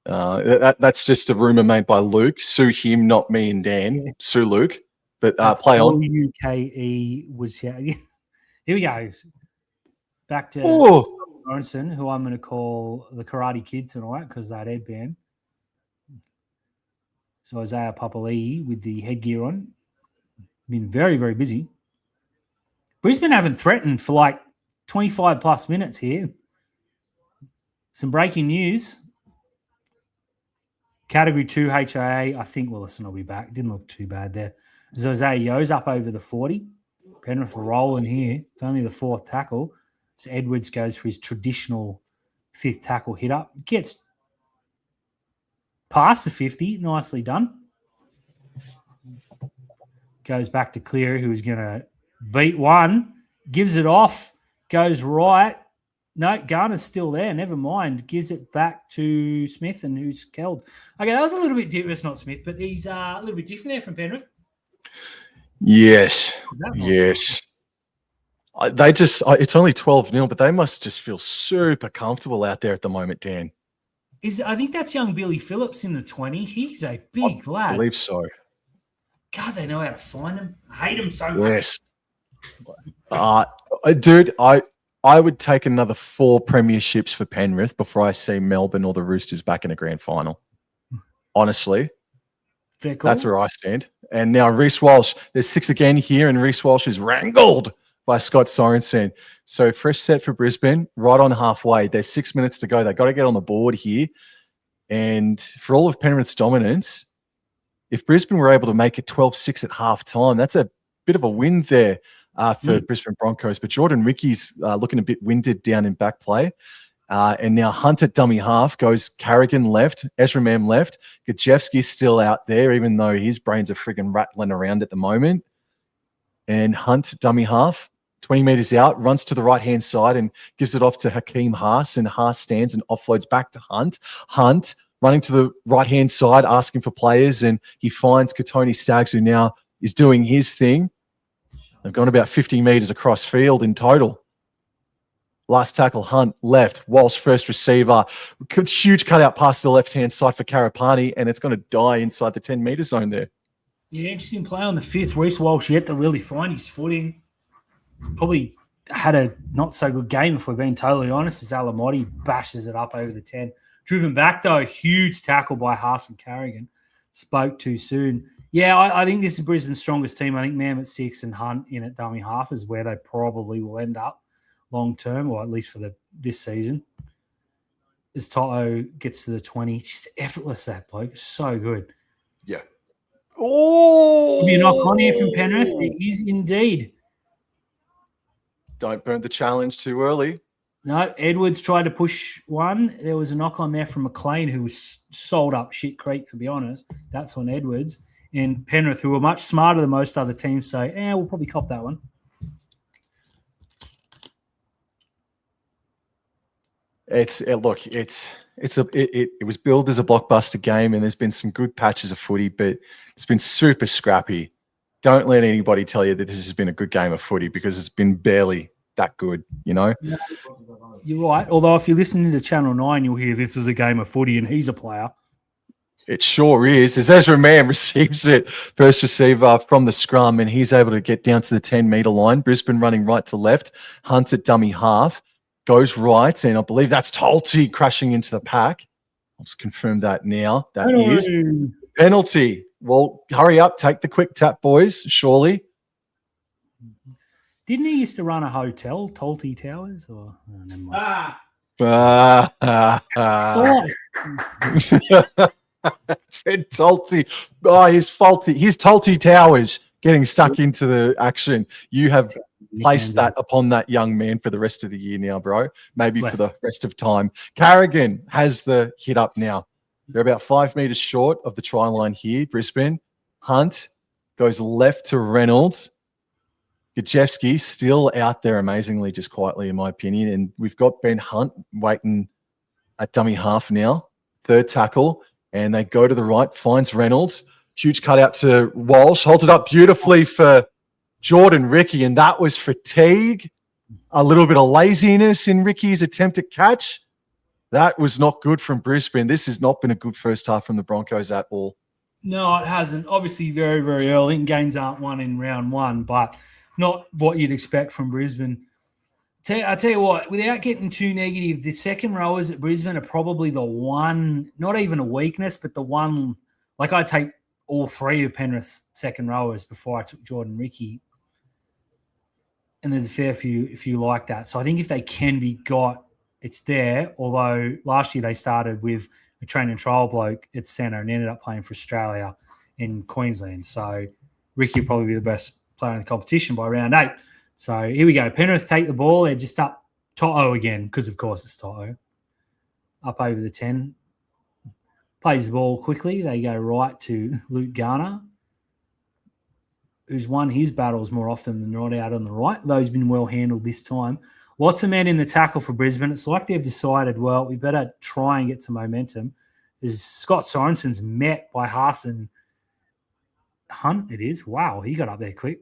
That's just a rumor made by Luke. Sue him, not me and Dan. Yeah. Sue Luke. But play on. UKE was here. Here we go. Back to Sorensen, who I'm going to call the Karate Kid tonight because that headband. So Isaiah Papali'i with the headgear on. Been very, very busy. Brisbane haven't threatened for like 25 plus minutes here. Some breaking news. Category 2 HIA. I think Willison will be back. Didn't look too bad there. Jose Yo's up over the 40. Penrith are rolling here. It's only the 4th tackle. So Edwards goes for his traditional 5th tackle hit up. Gets past the 50. Nicely done. Goes back to Cleary, who's going to beat one. Gives it off. Goes right. No, Garner's still there. Never mind. Gives it back to Smith, and who's killed. Okay, that was a little bit different. It's not Smith, but he's a little bit different there from Penrith. Yes. Yes. It's only 12-0, but they must just feel super comfortable out there at the moment, Dan. I think that's young Billy Phillips in the 20. He's a big lad. I believe so. God, they know how to find him. I hate him so much. Yes. Dude, I would take another 4 premierships for Penrith before I see Melbourne or the Roosters back in a grand final. Honestly. Cool. That's where I stand. And now Reece Walsh, there's 6 again here, and Reece Walsh is wrangled by Scott Sorensen. So fresh set for Brisbane, right on halfway. There's 6 minutes to go. They've got to get on the board here. And for all of Penrith's dominance, if Brisbane were able to make it 12-6 at halftime, that's a bit of a win there. for Brisbane Broncos. But Jordan Rickey's looking a bit winded down in back play. And now Hunt at dummy half goes Carrigan left, Ezra Mam left. Gajewski's still out there, even though his brains are friggin' rattling around at the moment. And Hunt dummy half, 20 meters out, runs to the right-hand side and gives it off to Hakeem Haas. And Haas stands and offloads back to Hunt. Hunt running to the right-hand side, asking for players. And he finds Katoni Staggs, who now is doing his thing. They've gone about 50 meters across field in total. Last tackle, Hunt, left. Walsh, first receiver. Huge cutout pass to the left-hand side for Karapani, and it's going to die inside the 10-meter zone there. Yeah, interesting play on the 5th. Reece Walsh yet to really find his footing. Probably had a not-so-good game, if we're being totally honest, as Alamotti bashes it up over the 10. Driven back, though, huge tackle by Haas and Carrigan. Spoke too soon. Yeah, I think this is Brisbane's strongest team. I think Mam at 6 and Hunt in at dummy half is where they probably will end up long term, or at least for this season. As Toto gets to the 20, just effortless, that bloke. So good. Yeah. Oh! Could be a knock on here from Penrith. It is indeed. Don't burn the challenge too early. No, Edwards tried to push one. There was a knock on there from McLean, who was sold up shit creek, to be honest. That's on Edwards. And Penrith, who were much smarter than most other teams, so we'll probably cop that one. It was billed as a blockbuster game, and there's been some good patches of footy, but it's been super scrappy. Don't let anybody tell you that this has been a good game of footy, because it's been barely that good, you know? Yeah, you're right. Although if you're listening to Channel 9, you'll hear this is a game of footy and he's a player. It sure is. As Ezra Mam receives it, first receiver from the scrum, and he's able to get down to the 10-meter line. Brisbane running right to left. Hunt at dummy half. Goes right, and I believe that's Tolte crashing into the pack. I'll just confirm that now. That is penalty. Well, hurry up. Take the quick tap, boys, surely. Didn't he used to run a hotel, Tolte Towers? Or never mind. Tolte. Oh, his Tolte Towers getting stuck into the action. You have placed that upon that young man for the rest of the year now, bro. Maybe for the rest of time. Carrigan has the hit up now. They're about 5 meters short of the try line here, Brisbane. Hunt goes left to Reynolds. Gajewski still out there amazingly, just quietly, in my opinion. And we've got Ben Hunt waiting at dummy half now. Third tackle. And they go to the right, finds Reynolds. Huge cutout to Walsh. Holds it up beautifully for Jordan Rickey. And that was fatigue. A little bit of laziness in Rickey's attempt to catch. That was not good from Brisbane. This has not been a good first half from the Broncos at all. No, it hasn't. Obviously, very, very early. And games aren't won in round one, but not what you'd expect from Brisbane. I tell you what, without getting too negative, the second rowers at Brisbane are probably the one, not even a weakness, but the one, like I take all three of Penrith's second rowers before I took Jordan Rickey. And there's a fair few like that. So I think if they can be got, it's there. Although last year they started with a train and trial bloke at centre and ended up playing for Australia in Queensland. So Rickey will probably be the best player in the competition by round 8. So here we go. Penrith take the ball. They're just up Toto again, because of course it's Toto. Up over the 10. Plays the ball quickly. They go right to Luke Garner, who's won his battles more often than not out on the right. Though he's been well handled this time. Lots of men in the tackle for Brisbane. It's like they've decided, well, we better try and get some momentum. As Scott Sorensen's met by Haas and Hunt, it is. Wow, he got up there quick.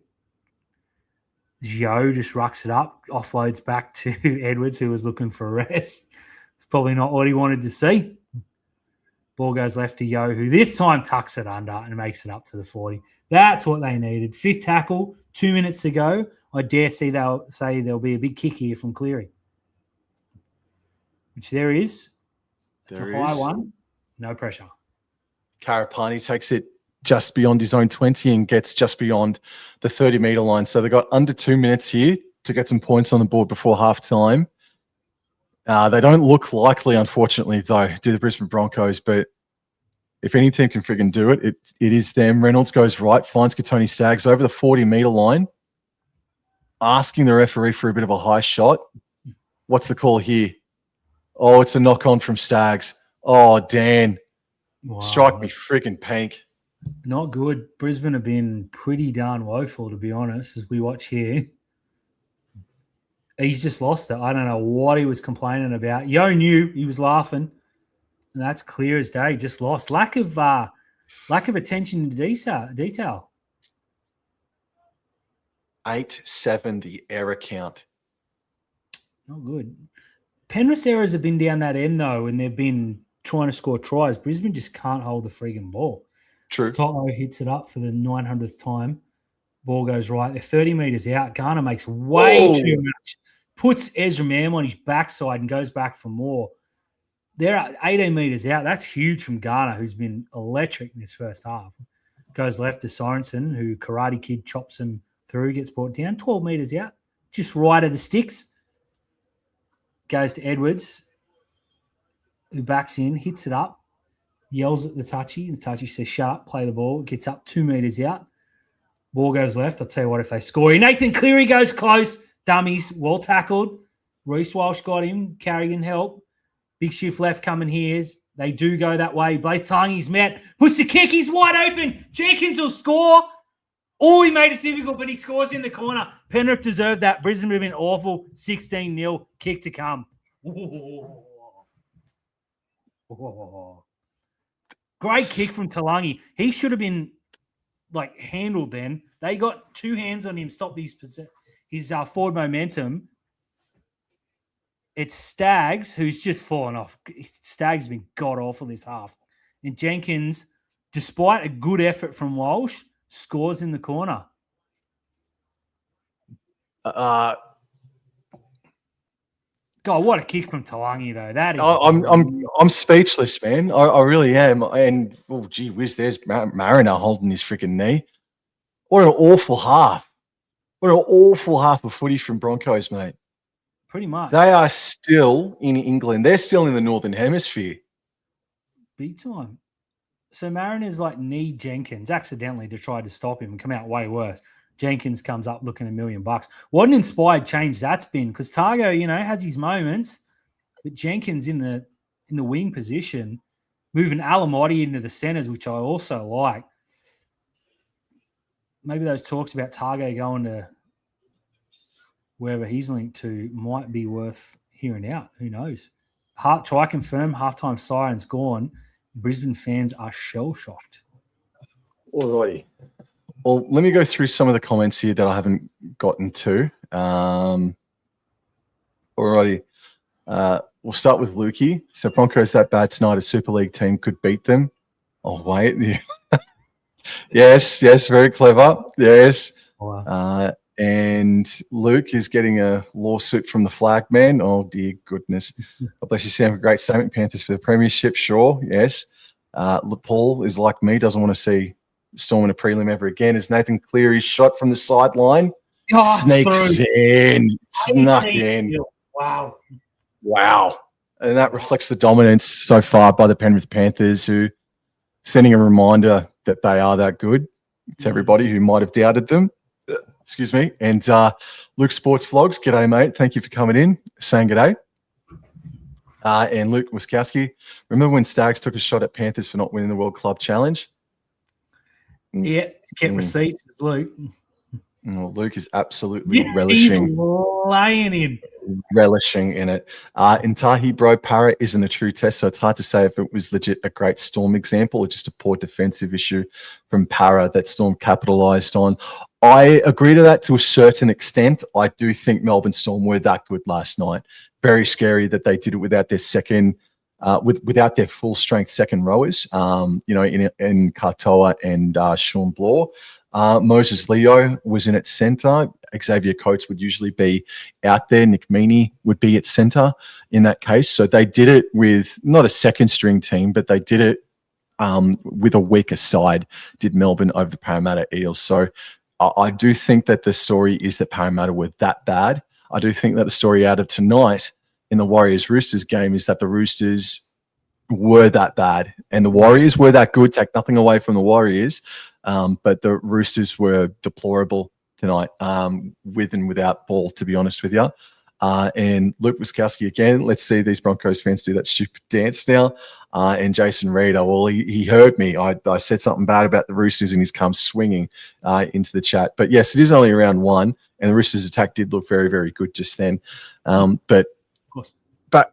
Gio just rucks it up, offloads back to Edwards, who was looking for a rest. It's probably not what he wanted to see. Ball goes left to Yo, who this time tucks it under and makes it up to the 40. That's what they needed. 5th tackle, 2 minutes to go. I dare say there'll be a big kick here from Cleary. Which there is. It's a high one. No pressure. Karapani takes it just beyond his own 20 and gets just beyond the 30-meter line. So they've got under 2 minutes here to get some points on the board before halftime. They don't look likely, unfortunately, though, do the Brisbane Broncos. But if any team can friggin' do it, it is them. Reynolds goes right, finds Katoni Staggs over the 40-meter line. asking the referee for a bit of a high shot. What's the call here? Oh, it's a knock on from Stags. Oh, Dan. Wow. Strike me freaking pink. Not good. Brisbane have been pretty darn woeful, to be honest, as we watch here. He's just lost it. I don't know what he was complaining about. Yo knew he was laughing, and that's clear as day. Just lost. Lack of attention to detail. 8-7, the error count. Not good. Penrith's errors have been down that end, though, and they've been trying to score tries. Brisbane just can't hold the friggin' ball. True. Stotlo hits it up for the 900th time. Ball goes right. They're 30 metres out. Garner makes way too much. Puts Ezra Mam on his backside and goes back for more. They're at 18 metres out. That's huge from Garner, who's been electric in this first half. Goes left to Sorensen, who Karate Kid chops him through, gets brought down. 12 metres out. Just right of the sticks. Goes to Edwards, who backs in, hits it up, yells at the touchy. The touchy says, shut up, play the ball. Gets up 2 metres out. Ball goes left. I'll tell you what, if they score. Nathan Cleary goes close. Dummies, well tackled. Reece Walsh got him. Carrigan help. Big shift left coming here. They do go that way. Blaze Talangi's met. Puts the kick. He's wide open. Jenkins will score. Oh, he made it difficult, but he scores in the corner. Penrith deserved that. Brisbane would have been awful. 16-0. Kick to come. Oh. Great kick from Talangi. He should have been handled then. They got 2 hands on him, stopped his forward momentum. It's Stags who's just fallen off. Stags has been god-awful this half. And Jenkins, despite a good effort from Walsh, scores in the corner. God, what a kick from Talangi, though. That is. I'm speechless, man. I really am. And gee whiz, there's Mariner holding his freaking knee. What an awful half. What an awful half of footy from Broncos, mate. Pretty much. They are still in England. They're still in the Northern Hemisphere. Big time. So Mariners knee Jenkins accidentally to try to stop him and come out way worse. Jenkins comes up looking $1 million. What an inspired change that's been, because Targo, has his moments, but Jenkins in the wing position, moving Alamotti into the centres, which I also like. Maybe those talks about Targo going to wherever he's linked to might be worth hearing out. Who knows? Try confirm, halftime siren's gone. Brisbane fans are shell-shocked. Alrighty. Well, let me go through some of the comments here that I haven't gotten to. Alrighty. We'll start with Lukey. So Broncos that bad tonight, a Super League team could beat them. Oh, wait. Yes, very clever. Yes. Wow. And Luke is getting a lawsuit from the flag man. Oh, dear goodness. God bless you, Sam. Great statement. Panthers for the premiership. Sure. Yes. Paul is like me, doesn't want to see Storm in a prelim ever again. As Nathan Cleary's shot from the sideline sneaks in. Snuck in. Wow. And that reflects the dominance so far by the Penrith Panthers, who sending a reminder that they are that good to everybody who might have doubted them. Excuse me. And Luke Sports Vlogs, g'day, mate. Thank you for coming in, saying g'day. And Luke Wiskowski, remember when Stags took a shot at Panthers for not winning the World Club Challenge? Yeah, kept receipts, Luke. Luke is absolutely relishing. He's laying in. Relishing in it. And Tahi Bro Para isn't a true test, so it's hard to say if it was legit a great Storm example or just a poor defensive issue from Para that Storm capitalised on. I agree to that to a certain extent. I do think Melbourne Storm were that good last night. Very scary that they did it without their without their full strength second rowers. In Katoa and Sean Bloor. Moses Leo was in at centre. Xavier Coates would usually be out there. Nick Meaney would be at centre in that case. So they did it with not a second string team, but they did it with a weaker side, did Melbourne over the Parramatta Eels. So I do think that the story is that Parramatta were that bad. I do think that the story out of tonight in the Warriors-Roosters game is that the Roosters were that bad and the Warriors were that good. Take nothing away from the Warriors. But the Roosters were deplorable tonight, with and without ball, to be honest with you. And Luke Wiskowski again. Let's see these Broncos fans do that stupid dance now. And Jason Reeder, well, he heard me. I said something bad about the Roosters, and he's come swinging into the chat. But yes, it is only round one, and the Roosters' attack did look very, very good just then. But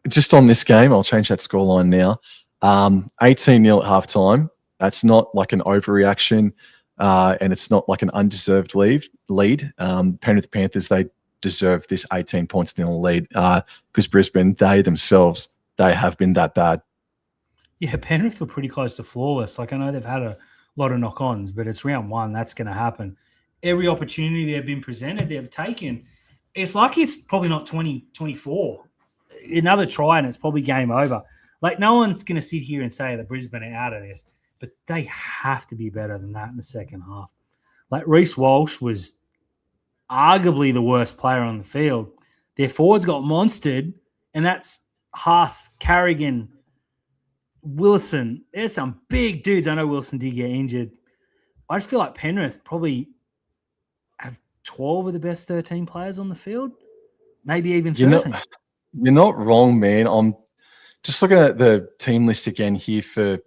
just on this game, I'll change that scoreline now. 18-0 at halftime. That's not like an overreaction, and it's not like an undeserved lead. Penrith Panthers, they deserve this 18 points in the lead because Brisbane, they themselves, they have been that bad. Yeah, Penrith were pretty close to flawless. Like, I know they've had a lot of knock-ons, but it's round one. That's going to happen. Every opportunity they've been presented, they've taken. It's like it's probably not 2024. Another try and it's probably game over. Like, no one's going to sit here and say that Brisbane are out of this, but they have to be better than that in the second half. Like, Reece Walsh was arguably the worst player on the field. Their forwards got monstered, and that's Haas, Carrigan, Wilson. There's some big dudes. I know Wilson did get injured. I just feel like Penrith probably have 12 of the best 13 players on the field, maybe even 13. You're not wrong, man. I'm just looking at the team list again here for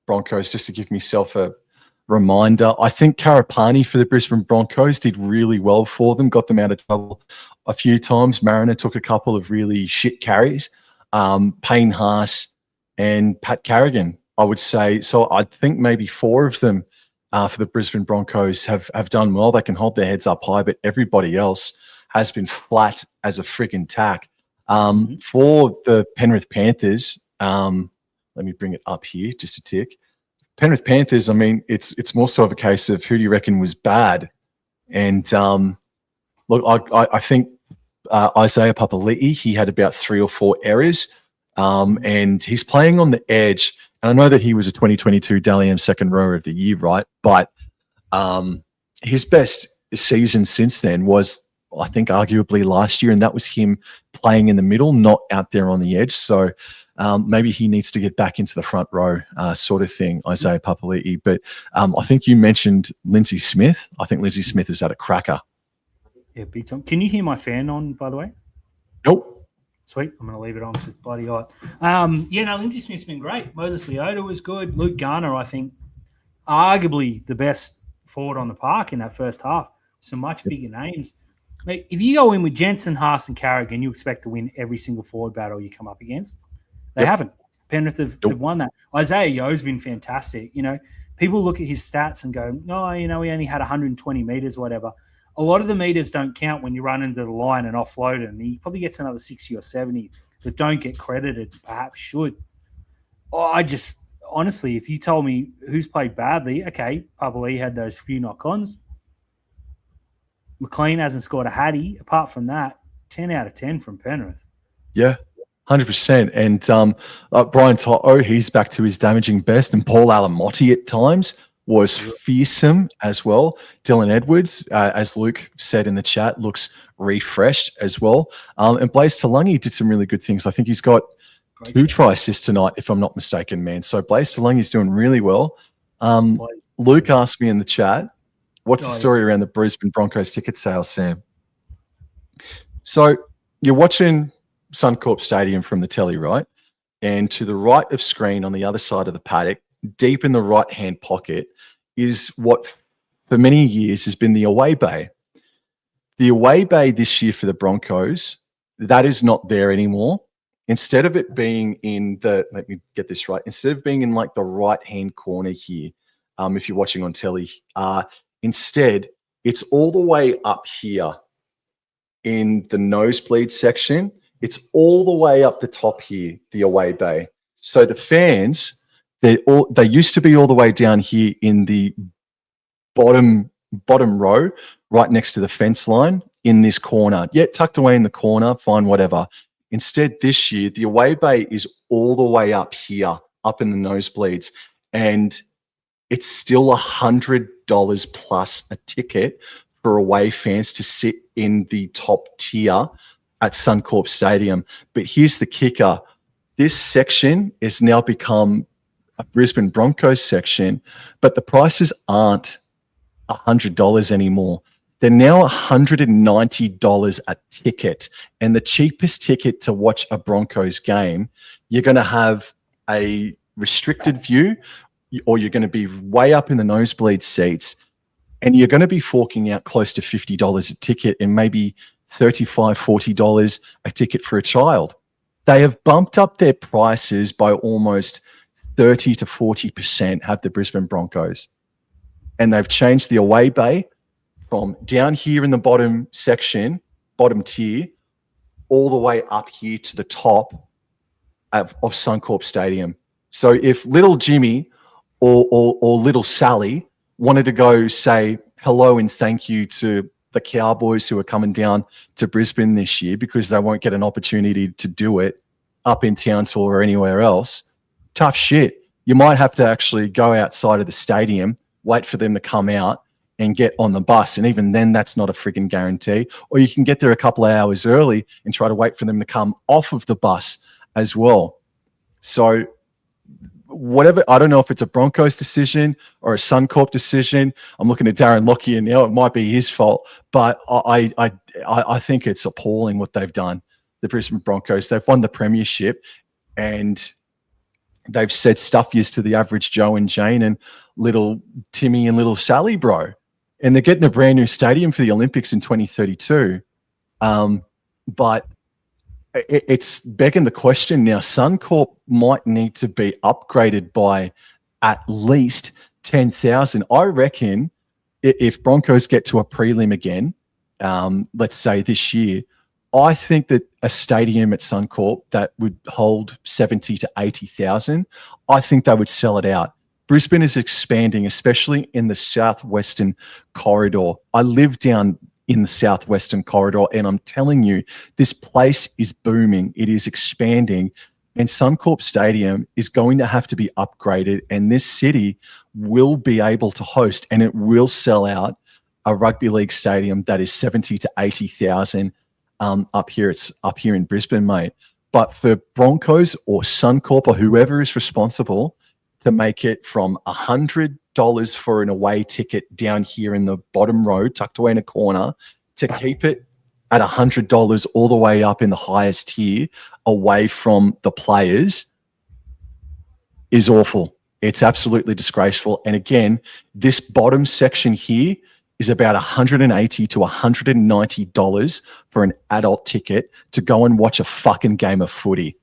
Broncos just to give myself a reminder. I think Karapani for the Brisbane Broncos did really well for them, got them out of trouble a few times. Mariner took a couple of really shit carries. Payne Haas and Pat Carrigan, I would say. So I think maybe four of them for the Brisbane Broncos have done well. They can hold their heads up high, but everybody else has been flat as a friggin' tack. For the Penrith Panthers, let me bring it up here just a tick. Penrith Panthers, I mean, it's more so of a case of who do you reckon was bad? And look, I think Isaiah Papali'i, he had about 3 or 4 errors, and he's playing on the edge. And I know that he was a 2022 Dally M second rower of the year, right? But his best season since then was, I think, arguably last year, and that was him playing in the middle, not out there on the edge. So maybe he needs to get back into the front row sort of thing, Isaiah Papali'i. But I think you mentioned Lindsay Smith. I think Lindsay Smith has had a cracker. Yeah, big time. Can you hear my fan on, by the way? Nope. Sweet. I'm going to leave it on because it's bloody hot. Lindsay Smith's been great. Moses Leota was good. Luke Garner, I think, arguably the best forward on the park in that first half. Some much bigger names. Like, if you go in with Jensen, Haas, and Carrigan, you expect to win every single forward battle you come up against. They haven't. Penrith have won that. Isaiah Yo's been fantastic. You know, people look at his stats and go, "No, he only had 120 meters, whatever." A lot of the meters don't count when you run into the line and offload him. He probably gets another 60 or 70 that don't get credited, perhaps should. Honestly, if you told me who's played badly, okay, Papali'i had those few knock-ons. McLean hasn't scored a hattie. Apart from that, 10 out of 10 from Penrith. Yeah, 100%. And Brian Toto, he's back to his damaging best. And Paul Alamotti at times was fearsome as well. Dylan Edwards, as Luke said in the chat, looks refreshed as well. And Blaze Talangi did some really good things. I think he's got 2 try assists tonight, if I'm not mistaken, man. So Blaze Talangi's doing really well. Luke asked me in the chat, what's the story around the Brisbane Broncos ticket sales, Sam? So you're watching Suncorp Stadium from the telly, right? And to the right of screen on the other side of the paddock, deep in the right-hand pocket, is what for many years has been the away bay. The away bay this year for the Broncos, that is not there anymore. Instead of it being in the, let me get this right, instead of being in like the right-hand corner here, if you're watching on telly, instead, it's all the way up here in the nosebleed section. It's all the way up the top here, the away bay. So the fans, they used to be all the way down here in the bottom row, right next to the fence line in this corner. Yeah, tucked away in the corner, fine, whatever. Instead, this year, the away bay is all the way up here, up in the nosebleeds. And it's still $100 plus a ticket for away fans to sit in the top tier at Suncorp Stadium. But here's the kicker. This section has now become a Brisbane Broncos section, but the prices aren't $100 anymore. They're now $190 a ticket. And the cheapest ticket to watch a Broncos game, you're going to have a restricted view, or you're going to be way up in the nosebleed seats, and you're going to be forking out close to $50 a ticket and maybe $35, $40 a ticket for a child. They have bumped up their prices by almost 30 to 40%, have the Brisbane Broncos. And they've changed the away bay from down here in the bottom section, bottom tier, all the way up here to the top of Suncorp Stadium. So if little Jimmy or little Sally wanted to go say hello and thank you to the Cowboys who are coming down to Brisbane this year, because they won't get an opportunity to do it up in Townsville or anywhere else, tough shit. You might have to actually go outside of the stadium, wait for them to come out and get on the bus. And even then, that's not a frigging guarantee. Or you can get there a couple of hours early and try to wait for them to come off of the bus as well. So whatever, I don't know if it's a Broncos decision or a Suncorp decision. I'm looking at Darren Lockyer now. It might be his fault, but I think it's appalling what they've done. The Brisbane Broncos, they've won the premiership, and they've said stuff yes to the average Joe and Jane and little Timmy and little Sally, bro. And they're getting a brand new stadium for the Olympics in 2032. But it's begging the question now. Suncorp might need to be upgraded by at least 10,000. I reckon if Broncos get to a prelim again, let's say this year, I think that a stadium at Suncorp that would hold 70 to 80,000, I think they would sell it out. Brisbane is expanding, especially in the southwestern corridor. I live down in the southwestern corridor, and I'm telling you, this place is booming. It is expanding, and Suncorp Stadium is going to have to be upgraded, and this city will be able to host, and it will sell out a rugby league stadium that is 70 to 80,000 up here. It's up here in Brisbane, mate. But for Broncos or Suncorp or whoever is responsible to make it from $100 for an away ticket down here in the bottom row, tucked away in a corner, to keep it at $100 all the way up in the highest tier away from the players is awful. It's absolutely disgraceful. And again, this bottom section here is about $180 to $190 for an adult ticket to go and watch a fucking game of footy.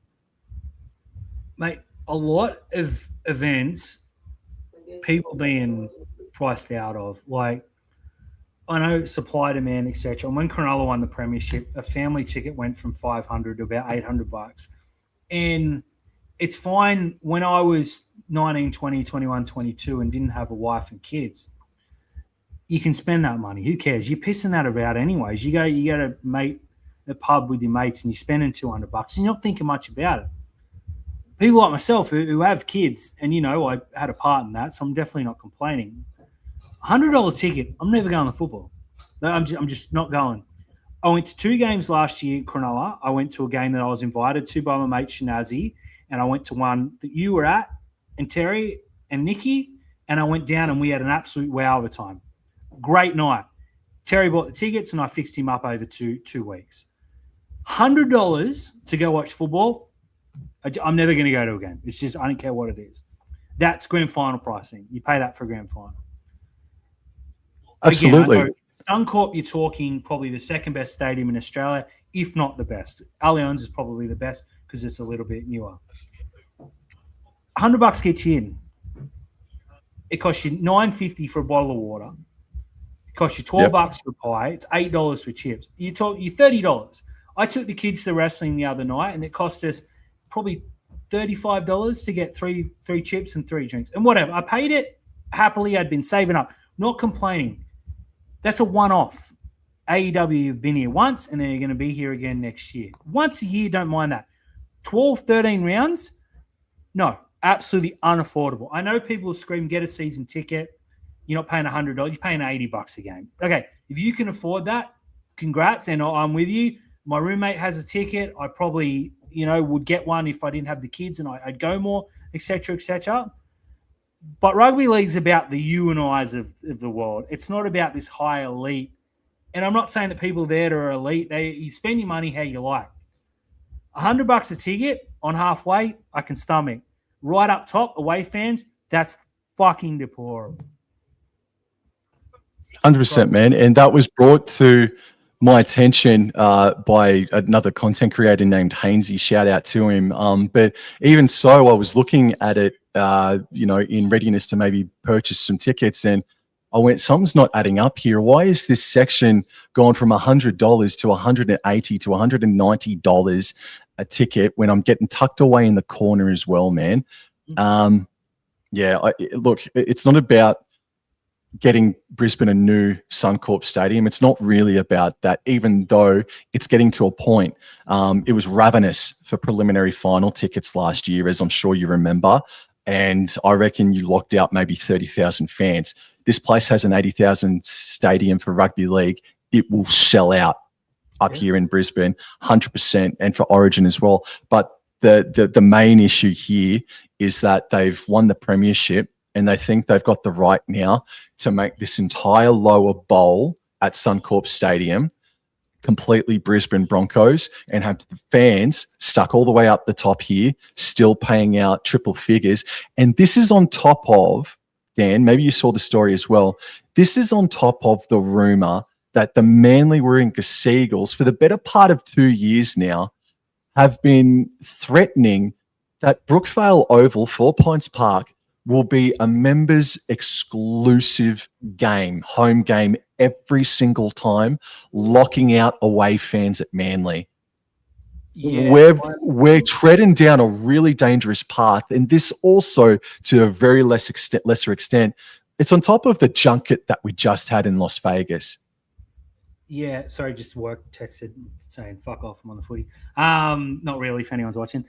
Mate, a lot of events, people being priced out of, like, I know supply, demand, etc. And when Cronulla won the premiership, a family ticket went from $500 to about $800. And it's fine when I was 19, 20, 21, 22 and didn't have a wife and kids. You can spend that money. Who cares? You're pissing that about anyways. You go to a pub with your mates and you're spending $200 and you're not thinking much about it. People like myself who have kids, and, you know, I had a part in that, so I'm definitely not complaining. $100 ticket, I'm never going to football. I'm just not going. I went to 2 games last year in Cronulla. I went to a game that I was invited to by my mate Shinazi, and I went to one that you were at, and Terry and Nikki, and I went down and we had an absolute wow of a time. Great night. Terry bought the tickets and I fixed him up over two weeks. $100 to go watch football, I'm never going to go to a game. It's just, I don't care what it is. That's grand final pricing. You pay that for a grand final. Absolutely. Again, Suncorp, you're talking probably the second best stadium in Australia, if not the best. Allianz is probably the best because it's a little bit newer. $100 gets you in. It costs you $9.50 for a bottle of water. It costs you $12 for a pie. It's $8 for chips. You $30. I took the kids to wrestling the other night, and it cost us probably $35 to get three chips and 3 drinks. And whatever. I paid it happily. I'd been saving up. Not complaining. That's a one-off. AEW, you've been here once, and then you're going to be here again next year. Once a year, don't mind that. 12, 13 rounds? No, absolutely unaffordable. I know people scream, get a season ticket. You're not paying $100. You're paying $80 a game. Okay, if you can afford that, congrats, and I'm with you. My roommate has a ticket. I probably, would get one if I didn't have the kids, and I'd go more, etc., etc. But rugby league's about the you and I's of the world. It's not about this high elite And I'm not saying that people there are elite. You spend your money how you like. $100 a ticket on halfway, I can stomach. Right up top, away fans, that's fucking deplorable. 100%, man. And that was brought to my attention by another content creator named Hainsey. Shout out to him. But even so, I was looking at it, in readiness to maybe purchase some tickets, and I went, something's not adding up here. Why is this section gone from $100 to $180 to $190 a ticket when I'm getting tucked away in the corner as well, man? Look, it's not about getting Brisbane a new Suncorp stadium. It's not really about that, even though it's getting to a point. It was ravenous for preliminary final tickets last year, as I'm sure you remember. And I reckon you locked out maybe 30,000 fans. This place has an 80,000 stadium for rugby league. It will sell out up here in Brisbane, 100%, and for Origin as well. But the main issue here is that they've won the premiership, and they think they've got the right now to make this entire lower bowl at Suncorp Stadium completely Brisbane Broncos and have the fans stuck all the way up the top here, still paying out triple figures. And this is on top of, Dan, maybe you saw the story as well, this is on top of the rumour that the Manly Warringah Seagulls, for the better part of 2 years now, have been threatening that Brookvale Oval, 4 Points Park, will be a members exclusive game, home game every single time, locking out away fans at Manly. Yeah, we're treading down a really dangerous path, and this also, to a very lesser extent, it's on top of the junket that we just had in Las Vegas. Yeah, sorry, just work texted saying fuck off, I'm on the footy. Not really, if anyone's watching.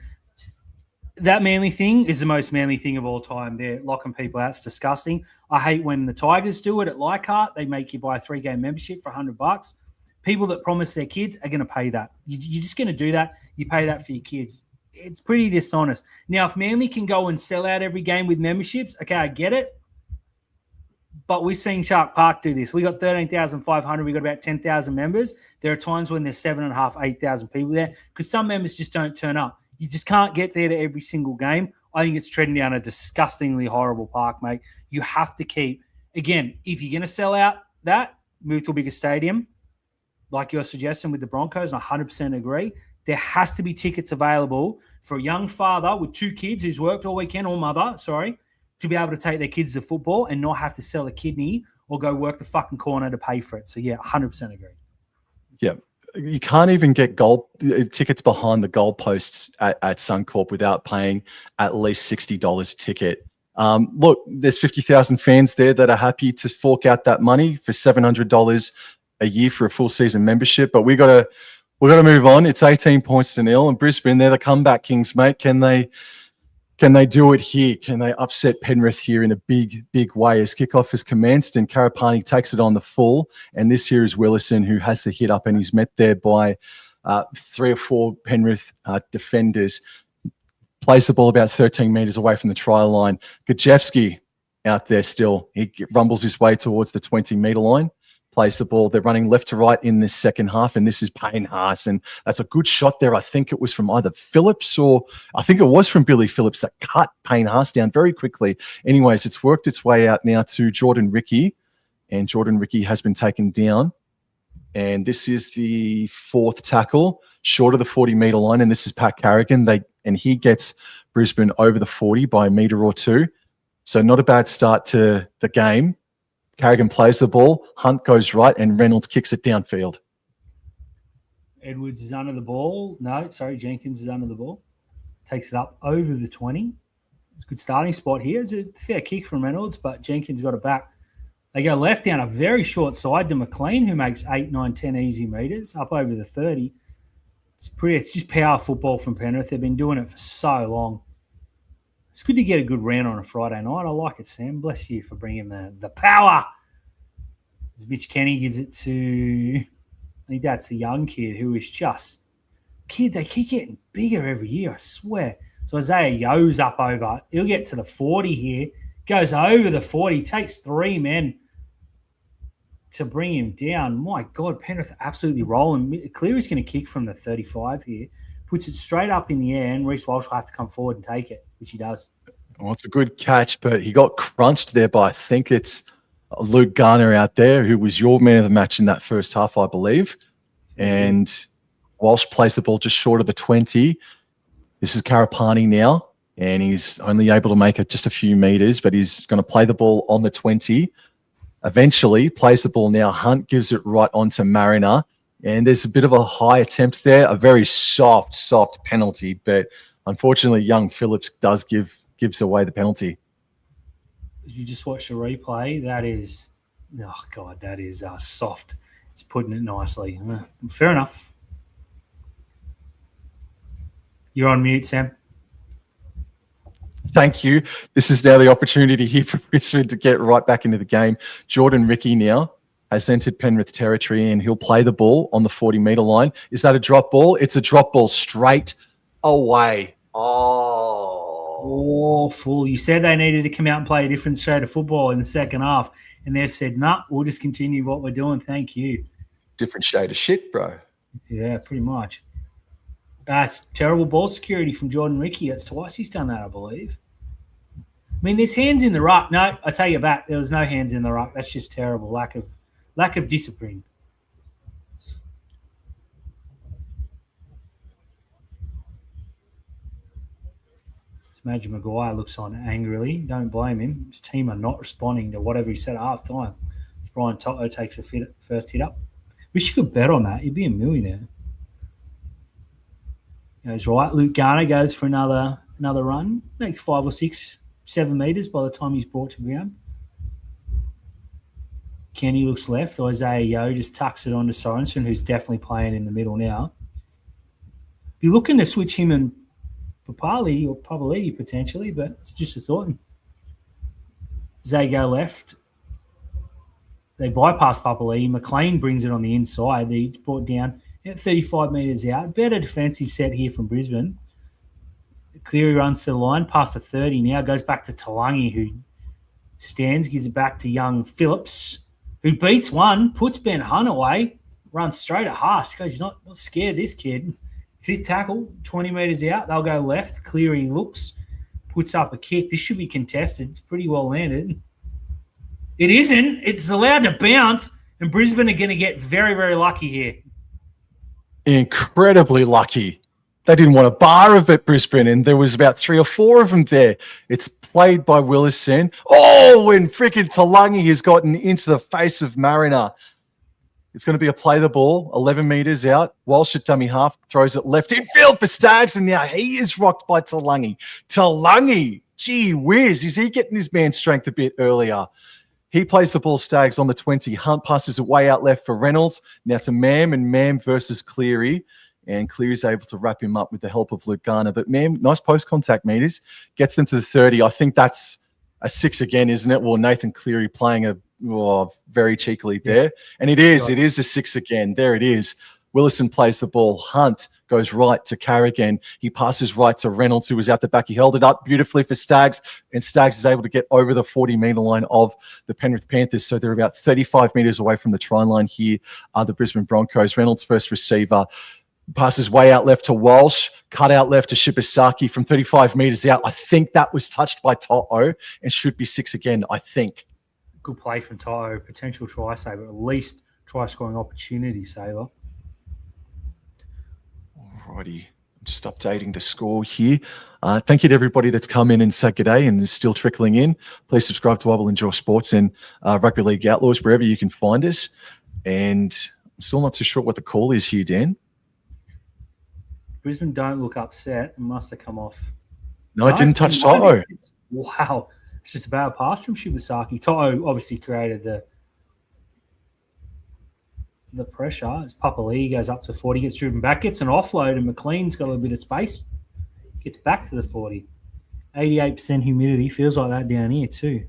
That Manly thing is the most Manly thing of all time. They're locking people out. It's disgusting. I hate when the Tigers do it at Leichhardt. They make you buy a 3-game membership for $100. People that promise their kids are going to pay that. You're just going to do that. You pay that for your kids. It's pretty dishonest. Now, if Manly can go and sell out every game with memberships, okay, I get it. But we've seen Shark Park do this. We got 13,500. We got about 10,000 members. There are times when there's 7,500, 8,000 people there because some members just don't turn up. You just can't get there to every single game. I think it's treading down a disgustingly horrible park, mate. You have to keep, again, if you're going to sell out that, move to a bigger stadium, like you're suggesting with the Broncos, and I 100% agree. There has to be tickets available for a young father with 2 kids who's worked all weekend, or mother, to be able to take their kids to football and not have to sell a kidney or go work the fucking corner to pay for it. So, yeah, 100% agree. Yeah. You can't even get tickets behind the goalposts at Suncorp without paying at least $60 a ticket. Look, there's 50,000 fans there that are happy to fork out that money for $700 a year for a full season membership. But we got to move on. It's 18 points to 0, and Brisbane, they're the comeback kings, mate. Can they do it here? Can they upset Penrith here in a big, big way as kickoff has commenced and Karapani takes it on the full? And this here is Willison, who has the hit up, and he's met there by 3 or 4 Penrith defenders. Plays the ball about 13 metres away from the try line. Gajewski out there still. He rumbles his way towards the 20-metre line. Plays the ball. They're running left to right in this second half, and this is Payne Haas, and that's a good shot there. I think it was from either Phillips or I think it was from Billy Phillips that cut Payne Haas down very quickly. Anyways, it's worked its way out now to Jordan Ricky, and Jordan Ricky has been taken down, and this is the 4th tackle short of the 40-metre line, and this is Pat Carrigan. And he gets Brisbane over the 40 by a metre or 2, so not a bad start to the game. Carrigan plays the ball, Hunt goes right, and Reynolds kicks it downfield. Edwards is under the ball. No, sorry, Jenkins is under the ball. Takes it up over the 20. It's a good starting spot here. It's a fair kick from Reynolds, but Jenkins got it back. They go left down a very short side to McLean, who makes 8, 9, 10 easy metres, up over the 30. It's just power football from Penrith. They've been doing it for so long. It's good to get a good round on a Friday night. I like it, Sam. Bless you for bringing the power. As Mitch Kenny gives it to, I think that's the young kid who is just, they keep getting bigger every year, I swear. So Isaiah Yo's up over. He'll get to the 40 here. Goes over the 40, takes 3 men. to bring him down. My God, Penrith absolutely rolling. Cleary's going to kick from the 35 here. Puts it straight up in the air, and Reece Walsh will have to come forward and take it, which he does. Well, it's a good catch, but he got crunched there by, I think it's Luke Garner out there, who was your man of the match in that first half, I believe. And Walsh plays the ball just short of the 20. This is Karapani now, and he's only able to make it just a few meters, but he's going to play the ball on the 20. Eventually, plays the ball now. Hunt gives it right onto Mariner, and there's a bit of a high attempt there, a very soft penalty, but unfortunately, young Phillips gives away the penalty. You just watch the replay. That is, oh God, that is soft. It's putting it nicely. Fair enough. You're on mute, Sam. Thank you. This is now the opportunity here for Brisbane to get right back into the game. Jordan Ricky now has entered Penrith territory, and he'll play the ball on the 40-metre line. Is that a drop ball? It's a drop ball straight away. Awful. You said they needed to come out and play a different shade of football in the second half, and they've said, nah, we'll just continue what we're doing. Thank you. Different shade of shit, bro. Yeah, pretty much. That's terrible ball security from Jordan Ricky. That's twice he's done that, I believe. I mean, there's hands in the ruck. No, I tell you back, there was no hands in the ruck. That's just terrible. Lack of discipline. Major Maguire looks on angrily. Don't blame him. His team are not responding to whatever he said at half time. Brian Toto takes a first hit up. Wish you could bet on that. You'd be a millionaire. Goes right. Luke Garner goes for another run. Makes 5 or 6, 7 metres by the time he's brought to ground. Kenny looks left. Isaiah Yeo just tucks it onto Sorensen, who's definitely playing in the middle now. Be looking to switch him and Papali or Papali potentially, but it's just a thought. Zay go left. They bypass Papali. McLean brings it on the inside. He's brought down at 35 metres out. Better defensive set here from Brisbane. Cleary runs to the line, past the 30 now, goes back to Talangi, who stands, gives it back to young Phillips, who beats one, puts Ben Hunt away, runs straight at Haas. Goes, he's not scared, this kid. Fifth tackle, 20 metres out. They'll go left. Cleary looks, puts up a kick. This should be contested. It's pretty well landed. It isn't. It's allowed to bounce, and Brisbane are going to get very, very lucky here. Incredibly lucky. They didn't want a bar of it, Brisbane, and there was about 3 or 4 of them there. It's played by Willison. Oh, and freaking Talangi has gotten into the face of Mariner. It's going to be a play the ball, 11 metres out. Walsh at dummy half, throws it left in field for Staggs, and now he is rocked by Talangi. Talangi, gee whiz, is he getting his man strength a bit earlier? He plays the ball, Staggs on the 20. Hunt passes it way out left for Reynolds. Now to Mam, and Mam versus Cleary. And Cleary's able to wrap him up with the help of Luke Garner. But Mam, nice post-contact meters. Gets them to the 30. I think that's a 6 again, isn't it? Well, Nathan Cleary playing very cheekily there. And it is a 6 again. There it is. Willison plays the ball. Hunt goes right to Carrigan. He passes right to Reynolds, who was out the back. He held it up beautifully for Staggs, and Staggs is able to get over the 40-metre line of the Penrith Panthers. So they're about 35 metres away from the try line here are the Brisbane Broncos. Reynolds, first receiver, passes way out left to Walsh, cut out left to Shibasaki from 35 metres out. I think that was touched by Toto and should be 6 again, I think. Good play from Toto. Potential try saver, at least try-scoring opportunity saver. Alrighty, just updating the score here. Thank you to everybody that's come in and said good day and is still trickling in. Please subscribe to I Will Enjoy Sports and Rugby League Outlaws, wherever you can find us. And I'm still not too sure what the call is here, Dan. Brisbane don't look upset. It must have come off. No, it didn't touch Toto. Wow. It's just a bad pass from Shibasaki. Toto obviously created the pressure. As Papali goes up to 40, gets driven back, gets an offload, and McLean's got a little bit of space. Gets back to the 40. 88% humidity. Feels like that down here too.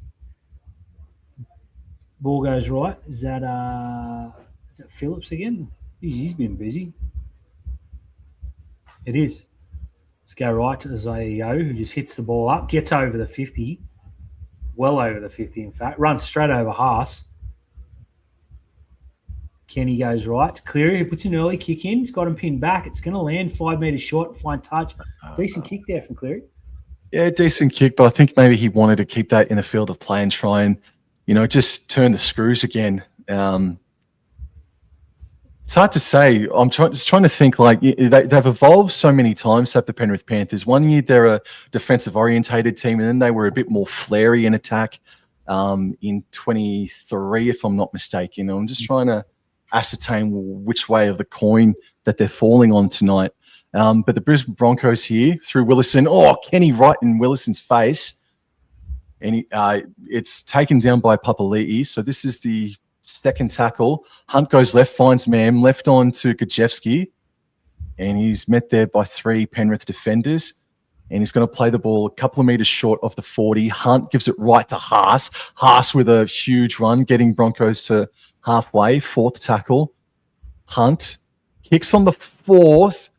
Ball goes right. Is that Phillips again? He's been busy. It is. Let's go right to Zayo, who just hits the ball up, gets over the 50. Well over the 50, in fact. Runs straight over Haas. Kenny goes right to Cleary. He puts an early kick in. He's got him pinned back. It's going to land 5 meters short, fine touch. Decent kick there from Cleary. Yeah, decent kick, but I think maybe he wanted to keep that in the field of play and try and, just turn the screws again. It's hard to say. I'm just trying to think. They've evolved so many times at the Penrith Panthers. One year they're a defensive-orientated team, and then they were a bit more flary in attack in 23, if I'm not mistaken. I'm just trying to ascertain which way of the coin that they're falling on tonight. But the Brisbane Broncos here through Willison. Oh, Kenny right in Willison's face. And it's taken down by Papali'i. So this is the second tackle. Hunt goes left, finds Mam, left on to Gajewski. And he's met there by 3 Penrith defenders. And he's going to play the ball a couple of meters short of the 40. Hunt gives it right to Haas. Haas with a huge run, getting Broncos to halfway. 4th tackle. Hunt kicks on the 4th.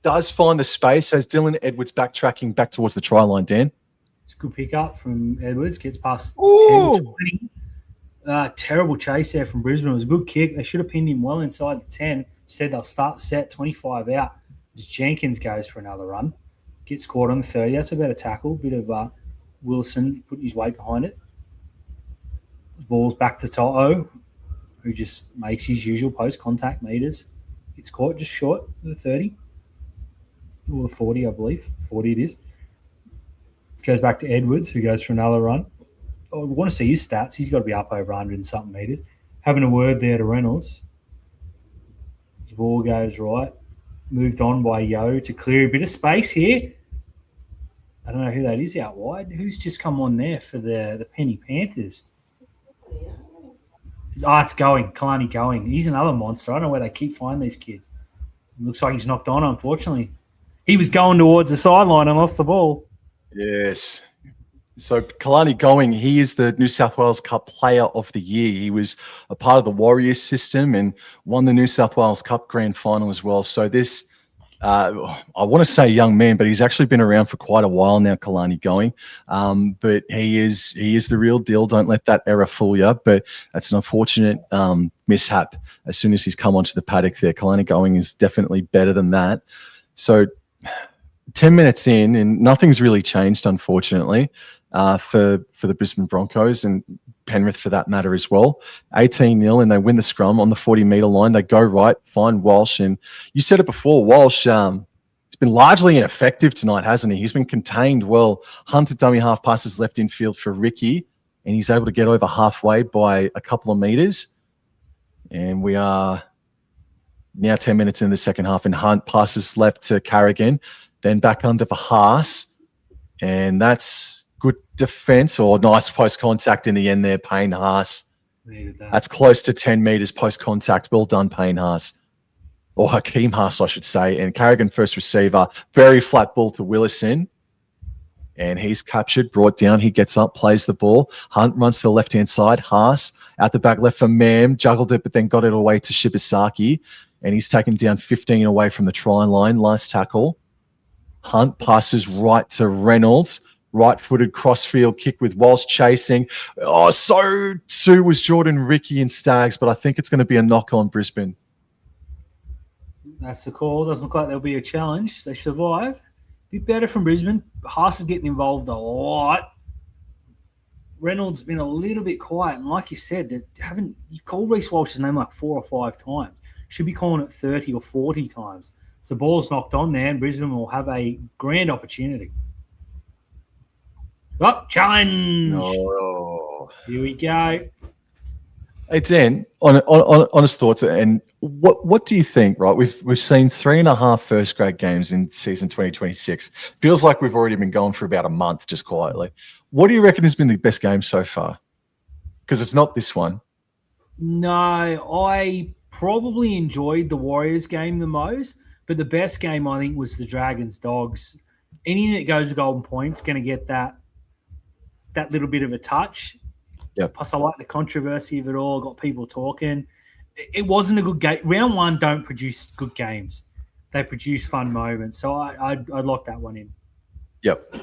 Does find the space as Dylan Edwards backtracking back towards the try line, Dan. It's a good pickup from Edwards. Gets past Ooh. 10, 20. Terrible chase there from Brisbane. It was a good kick. They should have pinned him well inside the 10. Instead, they'll start set 25 out. As Jenkins goes for another run. Gets caught on the 30. That's a better tackle. Bit of Wilson putting his weight behind it. Ball's back to Toto, who just makes his usual post-contact meters. Gets caught just short of the 30. Or the 40, I believe. 40 it is. It goes back to Edwards, who goes for another run. I want to see his stats. He's got to be up over 100 and something meters. Having a word there to Reynolds. His ball goes right. Moved on by Yo to clear a bit of space here. I don't know who that is out wide. Who's just come on there for the Penny Panthers? It's going. Kalani going. He's another monster. I don't know where they keep finding these kids. Looks like he's knocked on, unfortunately. He was going towards the sideline and lost the ball. Yes. So Kalani Going, he is the New South Wales Cup Player of the Year. He was a part of the Warriors system and won the New South Wales Cup Grand Final as well. So this, I want to say young man, but he's actually been around for quite a while now, Kalani Going. But he is the real deal. Don't let that error fool you. But that's an unfortunate mishap as soon as he's come onto the paddock there. Kalani Going is definitely better than that. So 10 minutes in, and nothing's really changed, unfortunately, for the Brisbane Broncos and Penrith for that matter as well. 18-0, and they win the scrum on the 40-metre line. They go right, find Walsh. And you said it before, Walsh, it's been largely ineffective tonight, hasn't he? He's been contained well. Hunter dummy half passes left infield for Ricky, and he's able to get over halfway by a couple of metres. And we are now 10 minutes in the second half, and Hunt passes left to Carrigan. Then back under for Haas, and that's good defense or nice post-contact in the end there, Payne Haas. That's close to 10 metres post-contact. Well done, Payne Haas. Or Hakeem Haas, I should say. And Carrigan, first receiver, very flat ball to Willison. And he's captured, brought down. He gets up, plays the ball. Hunt runs to the left-hand side. Haas out the back left for Mam, juggled it, but then got it away to Shibasaki. And he's taken down 15 away from the try line. Last tackle. Hunt passes right to Reynolds. Right-footed crossfield kick with Walsh chasing. Oh, so too was Jordan Ricky and Staggs, but I think it's going to be a knock on Brisbane. That's the call. Doesn't look like there'll be a challenge. They survive. Bit better from Brisbane. Haas is getting involved a lot. Reynolds been a little bit quiet, and like you said, you've called Reece Walsh's name like 4 or 5 times. Should be calling it 30 or 40 times. So the ball's knocked on there, and Brisbane will have a grand opportunity. Oh, challenge! Oh. Here we go. Hey, Dan, honest thoughts, and what do you think, right? We've seen 3.5 first grade games in season 2026. Feels like we've already been going for about a month, just quietly. What do you reckon has been the best game so far? Because it's not this one. No, I probably enjoyed the Warriors game the most. But the best game, I think, was the Dragons Dogs. Anything that goes to Golden Point's going to get that little bit of a touch. Yeah. Plus, I like the controversy of it all. Got people talking. It wasn't a good game. Round one don't produce good games. They produce fun moments. So I'd lock that one in. Yep.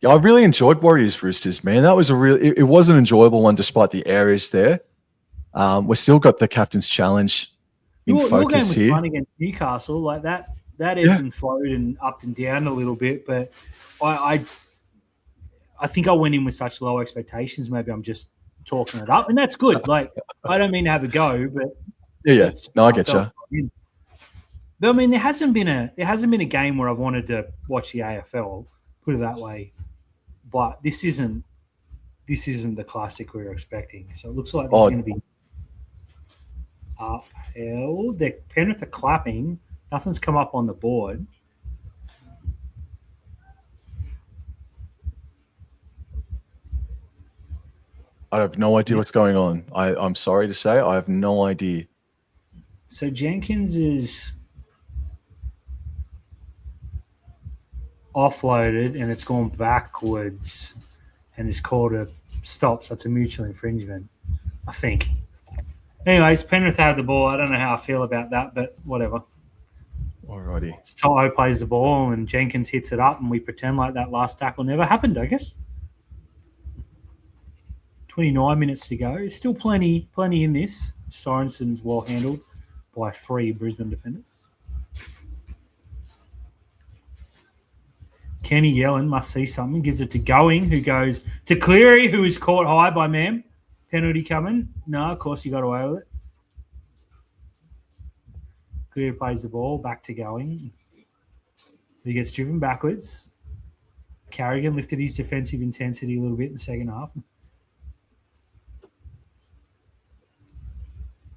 Yeah, I really enjoyed Warriors Roosters, man. That was it was an enjoyable one despite the errors there. We've still got the captain's challenge in Your game focus was here. fun against Newcastle, like that ebbed and flowed and up and down a little bit. But I think I went in with such low expectations. Maybe I'm just talking it up, and that's good. Like, I don't mean to have a go, but Yeah. No, I get you. But I mean, there hasn't been a game where I've wanted to watch the AFL. Put it that way. But this isn't the classic we were expecting. So it looks like this is going to be upheld. The Penrith are clapping. Nothing's come up on the board. I have no idea what's going on. I'm sorry to say, I have no idea. So Jenkins is offloaded and it's gone backwards and is called a stop. So it's a mutual infringement, I think. Anyways, Penrith had the ball. I don't know how I feel about that, but whatever. Alrighty. Toto plays the ball and Jenkins hits it up and we pretend like that last tackle never happened, I guess. 29 minutes to go. Still plenty in this. Sorensen's well handled by 3 Brisbane defenders. Kenny Yellen must see something. Gives it to Going, who goes to Cleary, who is caught high by Mam. Penalty coming. No, of course he got away with it. Cleary plays the ball. Back to Going. He gets driven backwards. Carrigan lifted his defensive intensity a little bit in the second half.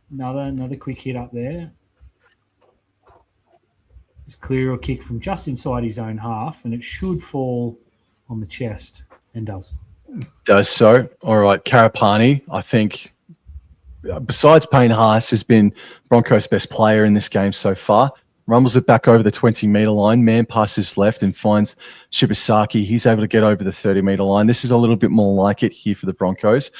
Another quick hit up there. It's clear a kick from just inside his own half, and it should fall on the chest, and does. Does so. All right, Karapani, I think, besides Payne Haas, has been Broncos' best player in this game so far. Rumbles it back over the 20-metre line. Man passes left and finds Shibasaki. He's able to get over the 30-metre line. This is a little bit more like it here for the Broncos.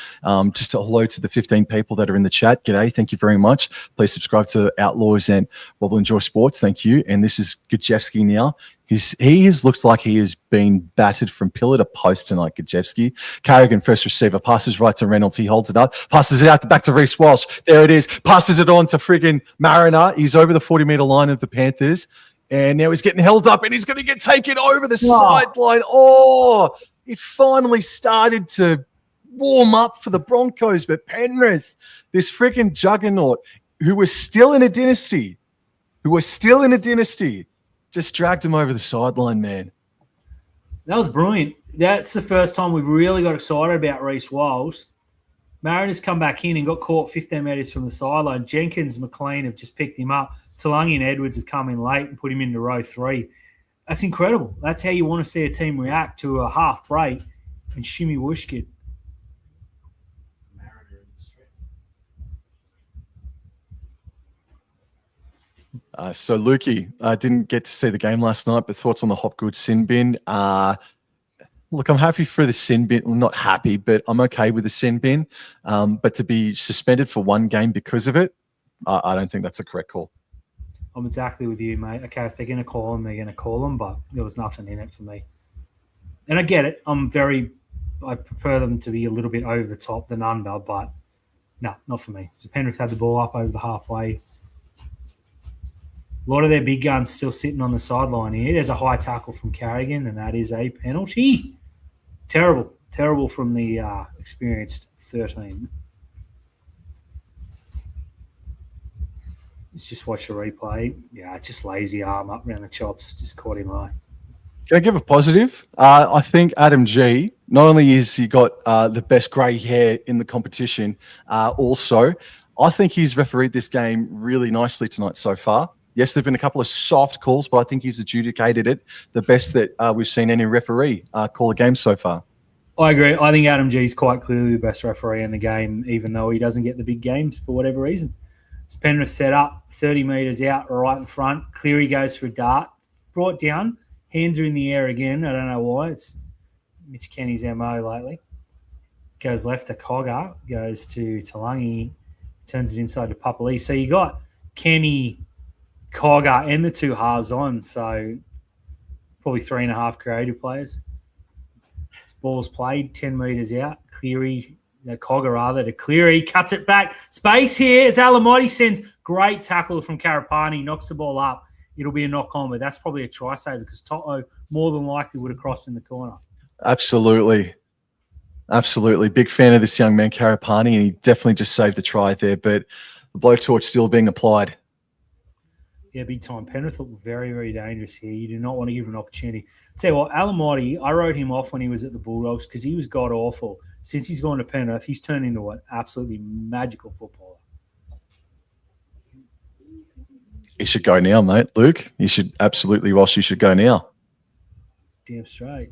Just a hello to the 15 people that are in the chat. G'day. Thank you very much. Please subscribe to Outlaws and Wobble Enjoy Sports. Thank you. And this is Gajewski now. Looks like he has been battered from pillar to post tonight, Gajewski. Carrigan, first receiver, passes right to Reynolds. He holds it up, passes it out the back to Reece Walsh. There it is. Passes it on to friggin' Mariner. He's over the 40-metre line of the Panthers. And now he's getting held up and he's going to get taken over the sideline. Oh, it finally started to warm up for the Broncos. But Penrith, this friggin' juggernaut, who was still in a dynasty, just dragged him over the sideline, man. That was brilliant. That's the first time we've really got excited about Reece Walsh. Mariners come back in and got caught 15 metres from the sideline. Jenkins, McLean have just picked him up. Talangi and Edwards have come in late and put him into row 3. That's incredible. That's how you want to see a team react to a half break and shimmy whoosh kid. So, Lukey, I didn't get to see the game last night, but thoughts on the Hopgood sin bin? Look, I'm happy for the sin bin. Well, not happy, but I'm okay with the sin bin. But to be suspended for 1 game because of it, I don't think that's a correct call. I'm exactly with you, mate. Okay, if they're going to call him, they're going to call him, but there was nothing in it for me. And I get it. I prefer them to be a little bit over the top than under, but no, not for me. So Penrith had the ball up over the halfway. A lot of their big guns still sitting on the sideline here. There's a high tackle from Carrigan, and that is a penalty. Terrible from the experienced 13. Let's just watch the replay. Yeah, just lazy arm up around the chops. Just caught him high. Can I give a positive? I think Adam G, not only is he got the best grey hair in the competition, also, I think he's refereed this game really nicely tonight so far. Yes, there have been a couple of soft calls, but I think he's adjudicated it the best that we've seen any referee call a game so far. I agree. I think Adam G is quite clearly the best referee in the game, even though he doesn't get the big games for whatever reason. It's Penrith set up, 30 metres out, right in front. Cleary goes for a dart, brought down. Hands are in the air again. I don't know why. It's Mitch Kenny's MO lately. Goes left to Cogger, goes to Talangi, turns it inside to Papali. So you got Kenny, Cogger, and the 2 halves on. So probably 3.5 creative players. This ball's played 10 metres out. Cleary Cogger rather, to Cleary. Cuts it back. Space here as Alamotti sends great tackle from Karapani. Knocks the ball up. It'll be a knock-on, but that's probably a try saver because Toto more than likely would have crossed in the corner. Absolutely. Big fan of this young man, Karapani, and he definitely just saved the try there, but the blowtorch still being applied. Yeah, big time. Penrith look very, very dangerous here. You do not want to give him an opportunity. Tell you what, Alamotti, I wrote him off when he was at the Bulldogs because he was god-awful. Since he's gone to Penrith, he's turned into an absolutely magical footballer. He should go now, mate. Luke, you should absolutely, Ross, you should go now. Damn straight.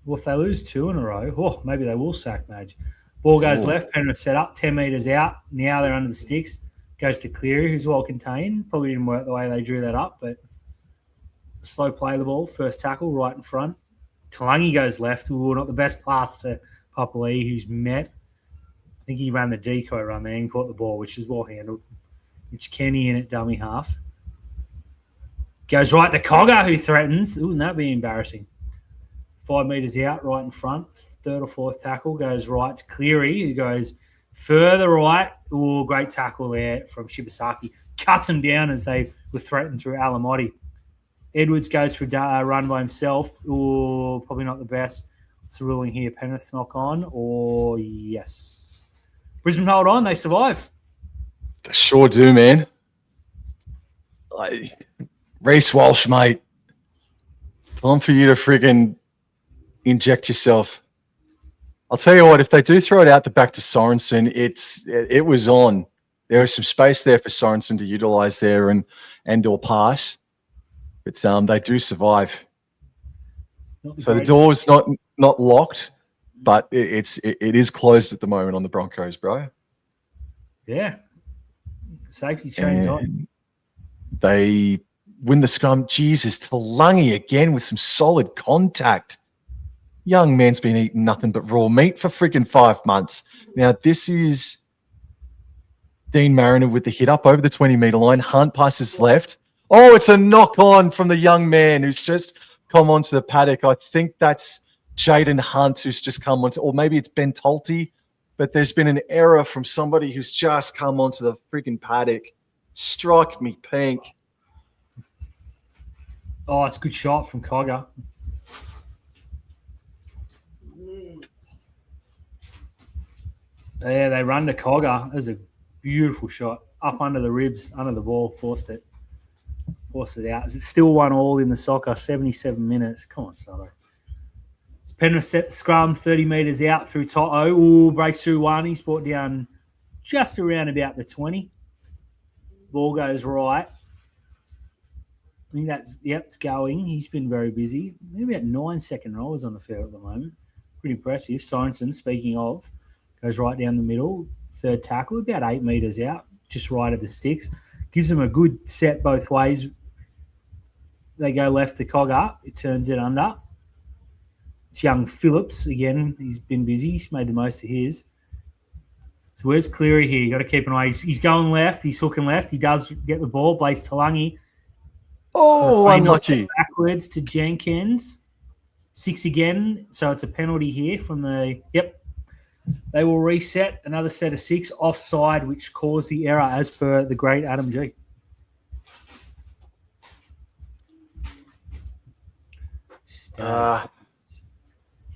Well, if they lose 2 in a row, maybe they will sack Madge. Ball goes left, Penrith set up, 10 metres out. Now they're under the sticks. Goes to Cleary, who's well contained. Probably didn't work the way they drew that up, but slow play the ball. First tackle right in front. Talangi goes left. Not the best pass to Papali, who's met. I think he ran the decoy run there and caught the ball, which is well handled. Which Kenny in at dummy half. Goes right to Cogger, who threatens. Wouldn't that be embarrassing? 5 metres out, right in front. Third or fourth tackle goes right to Cleary, who goes further right. Great tackle there from Shibasaki. Cuts him down as they were threatened through Alamotti. Edwards goes for a run by himself. Probably not the best. It's a ruling here. Penrith knock on. Yes. Brisbane hold on. They survive. They sure do, man. Reece Walsh, mate. Time for you to friggin' inject yourself. I'll tell you what, if they do throw it out the back to Sorensen, it was on. There was some space there for Sorensen to utilise there and or pass. But they do survive. So the door's not locked, but it is closed at the moment on the Broncos, bro. Yeah. Safety chains on. They win the scrum. Jesus, Talangi again with some solid contact. Young man's been eating nothing but raw meat for freaking 5 months. Now, this is Dean Mariner with the hit up over the 20-metre line. Hunt passes left. Oh, it's a knock-on from the young man who's just come onto the paddock. I think that's Jaden Hunt who's just come onto, or maybe it's Ben Tolte, but there's been an error from somebody who's just come onto the freaking paddock. Strike me pink. Oh, it's a good shot from Cogger. Yeah, they run to Cogger. It was a beautiful shot. Up under the ribs, under the ball, forced it out. Is it still 1-1 in the soccer? 77 minutes. Come on, Solo. It's Penrith set the scrum 30 metres out through Toto. Breaks through one. He's brought down just around about the 20. Ball goes right. I think it's going. He's been very busy. Maybe about 9 second rollers on the field at the moment. Pretty impressive. Sorensen, speaking of, goes right down the middle. Third tackle, about 8 metres out, just right of the sticks. Gives them a good set both ways. They go left to Cogger. It turns it under. It's young Phillips again. He's been busy. He's made the most of his. So where's Cleary here? You got to keep an eye. He's going left. He's hooking left. He does get the ball. Blaze Talangi. Oh, unlucky. Backwards to Jenkins. 6 again. So it's a penalty here from the... Yep. They will reset another set of 6 offside, which caused the error as per the great Adam G.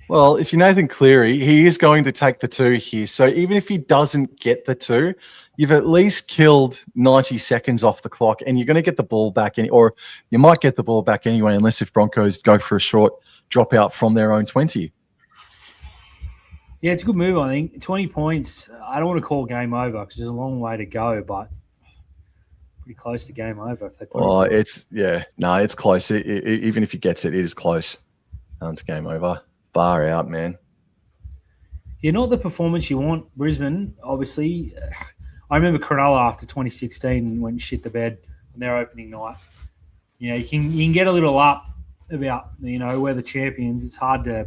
Well, if you're Nathan Cleary, he is going to take the 2 here. So even if he doesn't get the 2, you've at least killed 90 seconds off the clock, and you're going to get the ball back, or you might get the ball back anyway, unless if Broncos go for a short dropout from their own 20. Yeah, it's a good move, I think. 20 points. I don't want to call game over because there's a long way to go, but pretty close to game over if they put it's close. Even if he gets it, it is close. It's game over. Bar out, man. Yeah, not the performance you want. Brisbane, obviously. I remember Cronulla after 2016 went shit the bed on their opening night. You know, you can get a little up about, we're the champions. It's hard to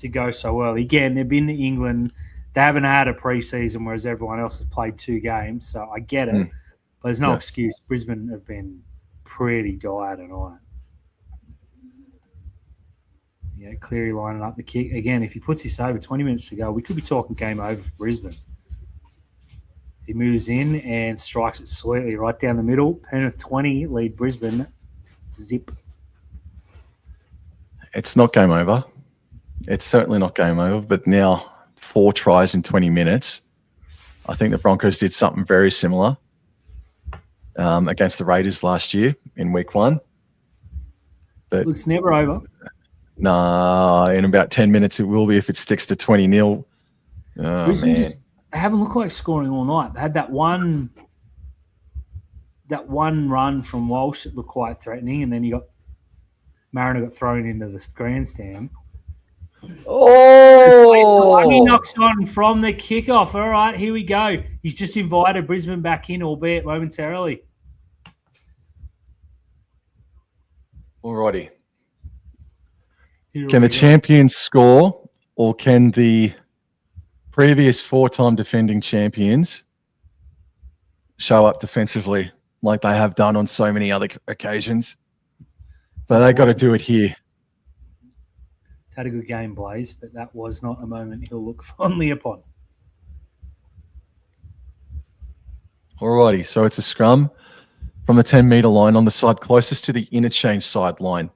go so early. Again, they've been to England. They haven't had a preseason, whereas everyone else has played 2 games. So I get it. But there's no excuse. Brisbane have been pretty dire tonight. Yeah, Cleary lining up the kick. Again, if he puts this over 20 minutes to go, we could be talking game over for Brisbane. He moves in and strikes it sweetly right down the middle. Penrith 20, lead Brisbane. Zip. It's not game over. It's certainly not game over, but now 4 tries in 20 minutes. I think the Broncos did something very similar against the Raiders last year in week 1. But Looks never over. Nah, in about 10 minutes it will be if it sticks to 20-0. Oh, Brisbane man. they haven't looked like scoring all night. They had that one run from Walsh that looked quite threatening, and then Mariner got thrown into the grandstand. Oh! He knocks on from the kickoff. All right, here we go. He's just invited Brisbane back in, albeit momentarily. Alrighty. Can the champions score, or can the previous 4-time defending champions show up defensively like they have done on so many other occasions? So they got to do it here. It's had a good game, Blaze, but that was not a moment he'll look fondly upon. Alrighty, so it's a scrum from the 10-metre line on the side closest to the interchange sideline.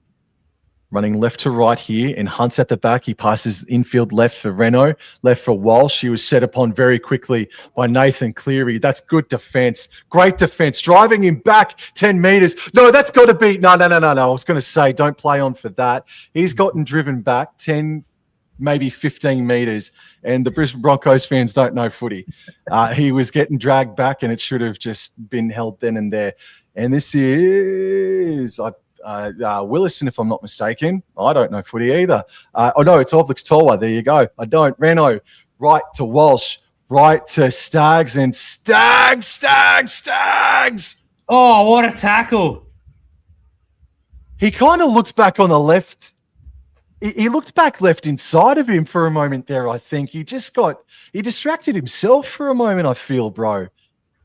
Running left to right here, and Hunt's at the back. He passes infield left for Renault, left for Walsh. He was set upon very quickly by Nathan Cleary. That's good defence. Great defence. Driving him back 10 metres. No, that's got to be... No. I was going to say, don't play on for that. He's gotten driven back 10, maybe 15 metres, and the Brisbane Broncos fans don't know footy. He was getting dragged back, and it should have just been held then and there. And this is... Willison, if I'm not mistaken. I don't know footy either. No, it's Oblix Toa. There you go. I don't. Renault, right to Walsh, right to Staggs, and Staggs! Oh, what a tackle. He kind of looks back on the left. He looked back left inside of him for a moment there, I think. He distracted himself for a moment, I feel, bro.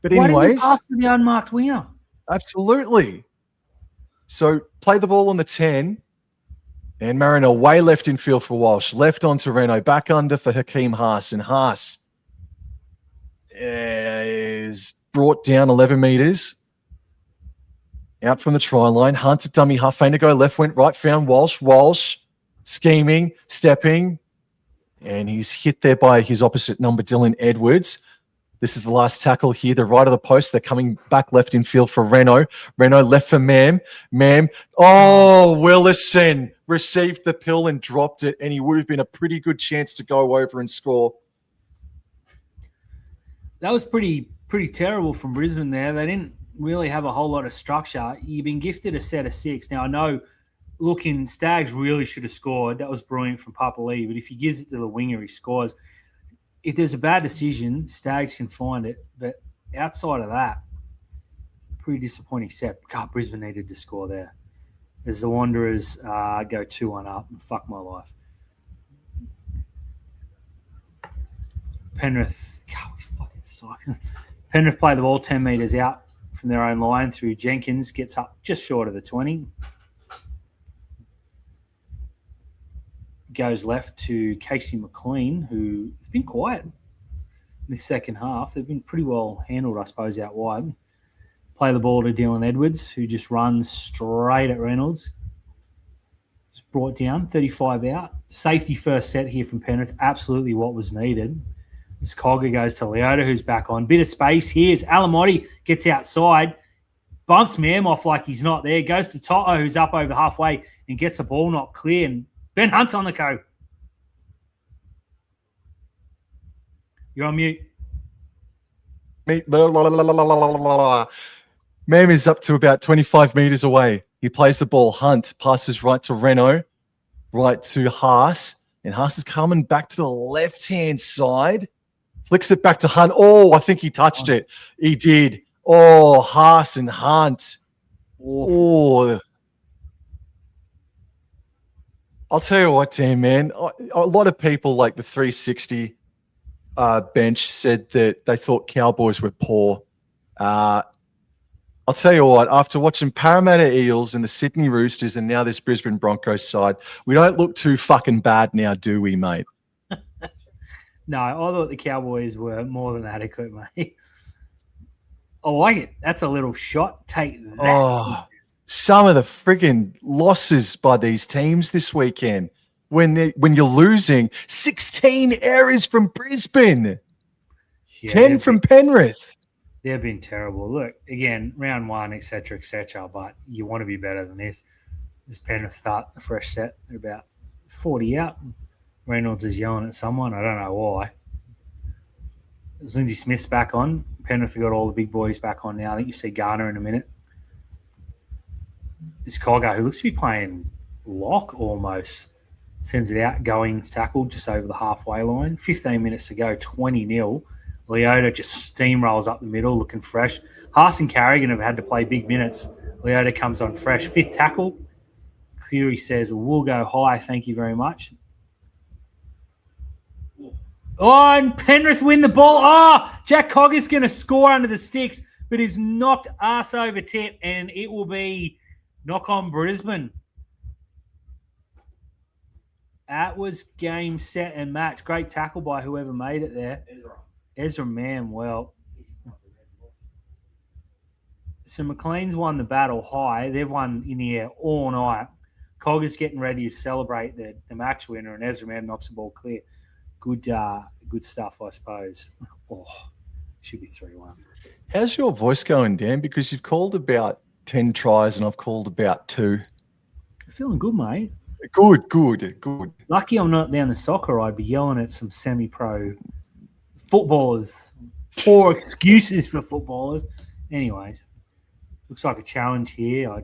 But anyways. Why didn't he pass to the unmarked winger? Absolutely. So play the ball on the 10, and Mariner way left in field for Walsh. Left onto Renault, back under for Hakeem Haas. And Haas is brought down 11 metres. Out from the try line. Hunt's a dummy half feint to go left, went right, found Walsh. Walsh scheming, stepping, and he's hit there by his opposite number, Dylan Edwards. This is the last tackle here. The right of the post. They're coming back left in field for Renault. Renault left for Mam. Oh, Willison received the pill and dropped it, and he would have been a pretty good chance to go over and score. That was pretty terrible from Brisbane there. They didn't really have a whole lot of structure. You've been gifted a set of 6. Now, I know looking, Staggs really should have scored. That was brilliant from Papa Lee, but if he gives it to the winger, he scores. If there's a bad decision, Staggs can find it. But outside of that, pretty disappointing set. God, Brisbane needed to score there. As the Wanderers go 2-1 up, and fuck my life. Penrith, God, we fucking suck. Penrith play the ball 10 metres out from their own line through Jenkins, gets up just short of the 20. Goes left to Casey McLean, who has been quiet in this second half. They've been pretty well handled, I suppose, out wide. Play the ball to Dylan Edwards, who just runs straight at Reynolds. It's brought down, 35 out. Safety first set here from Penrith, absolutely what was needed. This Cogger goes to Leota, who's back on. Bit of space. Here's Alamotti, gets outside, bumps Mam off like he's not there, goes to Toto, who's up over halfway, and gets the ball not clear, and Ben Hunt's on the go. You're on mute. Mam is up to about 25 metres away. He plays the ball. Hunt passes right to Renault, right to Haas. And Haas is coming back to the left-hand side. Flicks it back to Hunt. Oh, I think he touched it. He did. Oh, Haas and Hunt. Oh. I'll tell you what, Dan, man. A lot of people like the 360 bench said that they thought Cowboys were poor. I'll tell you what, after watching Parramatta Eels and the Sydney Roosters and now this Brisbane Broncos side, we don't look too fucking bad now, do we, mate? No, I thought the Cowboys were more than adequate, mate. I like it. That's a little shot. Take that. Oh, some of the friggin' losses by these teams this weekend when you're losing 16 errors from Brisbane, 10 from Penrith. They've been terrible. Look, again, round one, etc., but you want to be better than this. This Penrith start a fresh set. They're about 40 out. Reynolds is yelling at someone. I don't know why. Lindsay Smith's back on. Penrith have got all the big boys back on now. I think you see Garner in a minute. This Cogger, who looks to be playing lock almost, sends it out. Goings tackled just over the halfway line. 15 minutes to go, 20-0. Leota just steamrolls up the middle, looking fresh. Haas and Carrigan have had to play big minutes. Leota comes on fresh. 5th tackle. Cleary says, we'll go high, thank you very much. Oh, and Penrith win the ball. Oh, Jack Cogger's going to score under the sticks, but he's knocked arse over tit, and it will be knock on Brisbane. That was game, set, and match. Great tackle by whoever made it there. Ezra Mann, well. So McLean's won the battle high. They've won in the air all night. Cogger's getting ready to celebrate the match winner, and Ezra Mann knocks the ball clear. Good stuff, I suppose. Oh, should be 3-1. How's your voice going, Dan? Because you've called about 10 tries and I've called about 2. Feeling good, mate. Good. Lucky I'm not down the soccer. I'd be yelling at some semi-pro footballers. Poor excuses for footballers. Anyways, looks like a challenge here.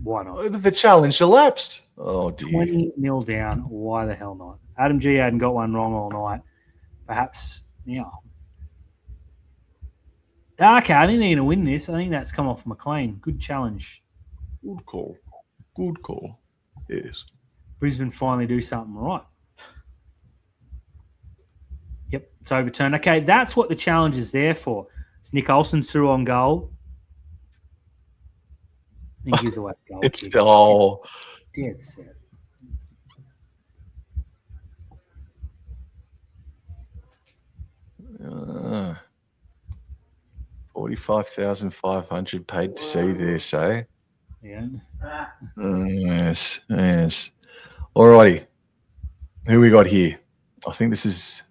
Why not? The challenge elapsed. Oh, dear. 20-0 down. Why the hell not? Adam G hadn't got one wrong all night. Perhaps now. Okay, I didn't need to win this. I think that's come off McLean. Good challenge. Good call. Yes. Brisbane finally do something right. Yep, it's overturned. Okay, that's what the challenge is there for. It's Nick Olsen's through on goal. And gives away the goal kick. Oh. Dead set. Uh, 45,500 paid to see this, eh? Yeah. Yes. Alrighty. Who we got here? I think this is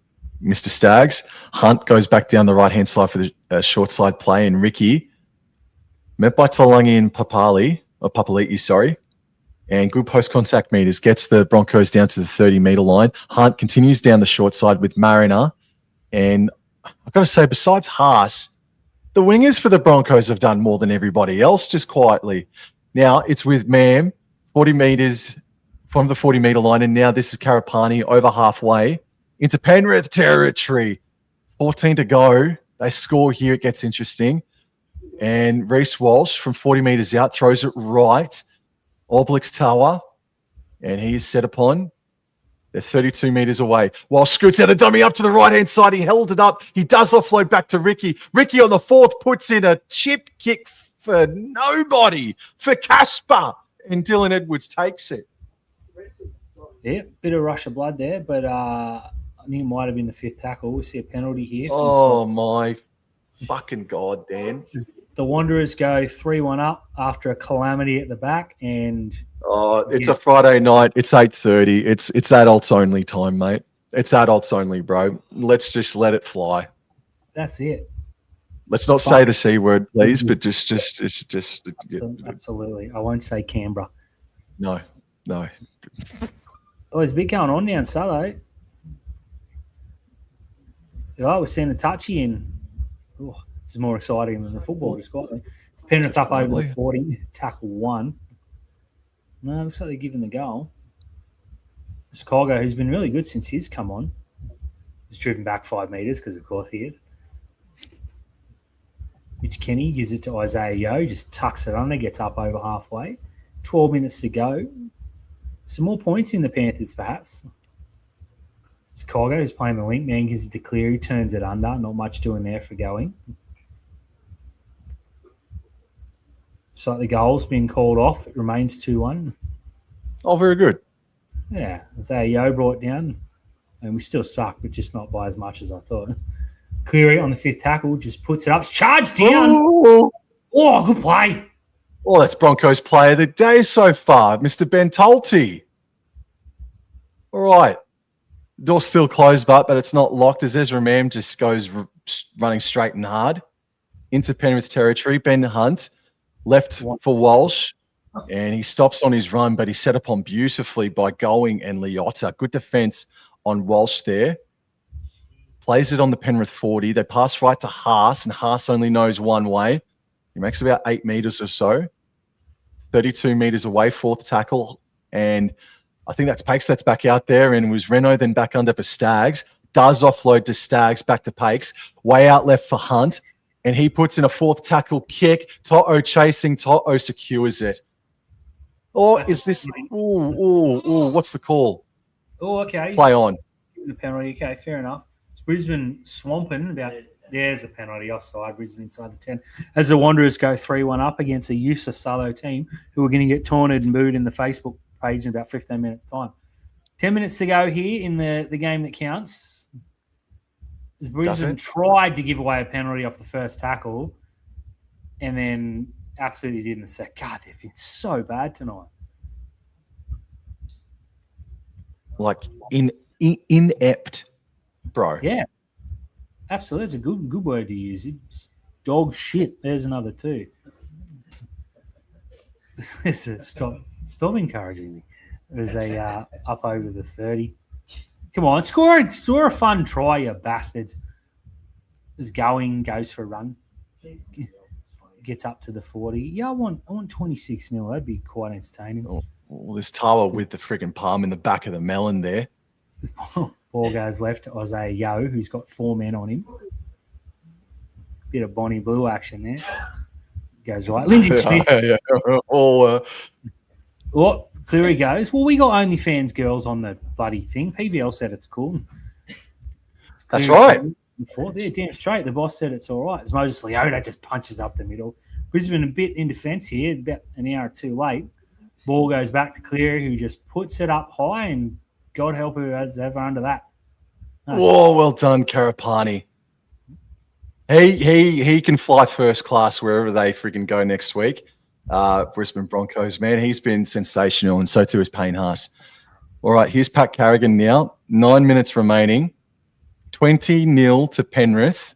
Mr. Staggs. Hunt goes back down the right-hand side for the short side play, and Ricky met by Talangi and Papali'i, sorry. And good post-contact meters, gets the Broncos down to the 30-meter line. Hunt continues down the short side with Mariner. And I've got to say, besides Haas, the wingers for the Broncos have done more than everybody else, just quietly. Now it's with Mam, 40 meters from the 40-meter line, and now this is Karapani over halfway into Penrith territory. 14 to go. They score here. It gets interesting. And Reece Walsh from 40 meters out throws it right. Oblix Tower, and he is set upon. They're 32 meters away. While Scoots out a dummy up to the right-hand side. He held it up. He does offload back to Ricky. Ricky on the 4th puts in a chip kick for nobody, for Casper. And Dylan Edwards takes it. Yeah, bit of rush of blood there, but I think it might have been the 5th tackle. We see a penalty here. Oh, my fucking God, Dan. The Wanderers go 3-1 up after a calamity at the back, and it's a Friday night. It's 8:30. It's adults only time, mate. It's adults only, bro. Let's just let it fly. That's it. Let's not say the C word, please, but just absolutely. I won't say Canberra. No. Oh, there's a bit going on down South. Yeah, we're seeing the touchy in. Oh, this is more exciting than the football, just quietly. It's Penrith up over the 40, tackle 1. No, looks like they're giving the goal. Chicago, who's been really good since he's come on, has driven back 5 meters because, of course, he is. Mitch Kenny gives it to Isaiah Yeo, just tucks it under, gets up over halfway. 12 minutes to go. Some more points in the Panthers, perhaps. Chicago, who's playing the link man, gives it to Cleary, turns it under. Not much doing there for going. So the goal's been called off. It remains 2-1. Oh, very good. Yeah, so Yo brought down, and we still suck, but just not by as much as I thought. Cleary on the 5th tackle just puts it up. It's charged down. Oh, good play. Oh, that's Broncos player of the day so far, Mr. Ben Tolty. All right. Door's still closed, but it's not locked as Ezra Mam just goes running straight and hard into Penrith territory. Ben Hunt left for Walsh, and he stops on his run, but he's set upon beautifully by Going and Liotta. Good defense on Walsh there. Plays it on the Penrith 40. They pass right to Haas, and Haas only knows one way. He makes about 8 meters or so. 32 meters away, 4th tackle. And I think that's Pakes that's back out there, and it was Renault then back under for Staggs. Does offload to Staggs, back to Pakes. Way out left for Hunt. And he puts in a 4th tackle kick. Toto chasing. Toto secures it. Or that's is this... what's the call? Oh, okay. Play on. The penalty. Okay, fair enough. It's Brisbane swamping about... There's a penalty offside. Brisbane inside the 10. As the Wanderers go 3-1 up against a Yusa Salo team who are going to get taunted and booed in the Facebook page in about 15 minutes' time. 10 minutes to go here in the game that counts. As Brisbane tried to give away a penalty off the first tackle and then absolutely didn't. Say, God, they've been so bad tonight. Like inept, bro. Yeah. Absolutely. It's a good word to use. It's dog shit. There's another two. Stop encouraging me. As they up over the 30. Come on, score a fun try, you bastards. As Going goes for a run. Gets up to the 40. Yeah, I want 26-0. That'd be quite entertaining. Oh, there's Tawa with the friggin' palm in the back of the melon there. Ball goes left to Isaiah Yo, who's got 4 men on him. Bit of Bonnie Blue action there. Goes right. Lindsay Smith. Cleary goes. Well, we got OnlyFans girls on the bloody thing. PVL said it's cool. That's right. Yeah, damn straight. The boss said it's all right. As Moses Leota just punches up the middle. Brisbane a bit in defence here, about an hour or two late. Ball goes back to Cleary, who just puts it up high, and God help who has ever under that. Oh, well done, Karapani. He can fly first class wherever they freaking go next week. Brisbane Broncos, man, he's been sensational, and so too is Payne Haas. All right, here's Pat Carrigan now. 9 minutes remaining. 20-0 to Penrith.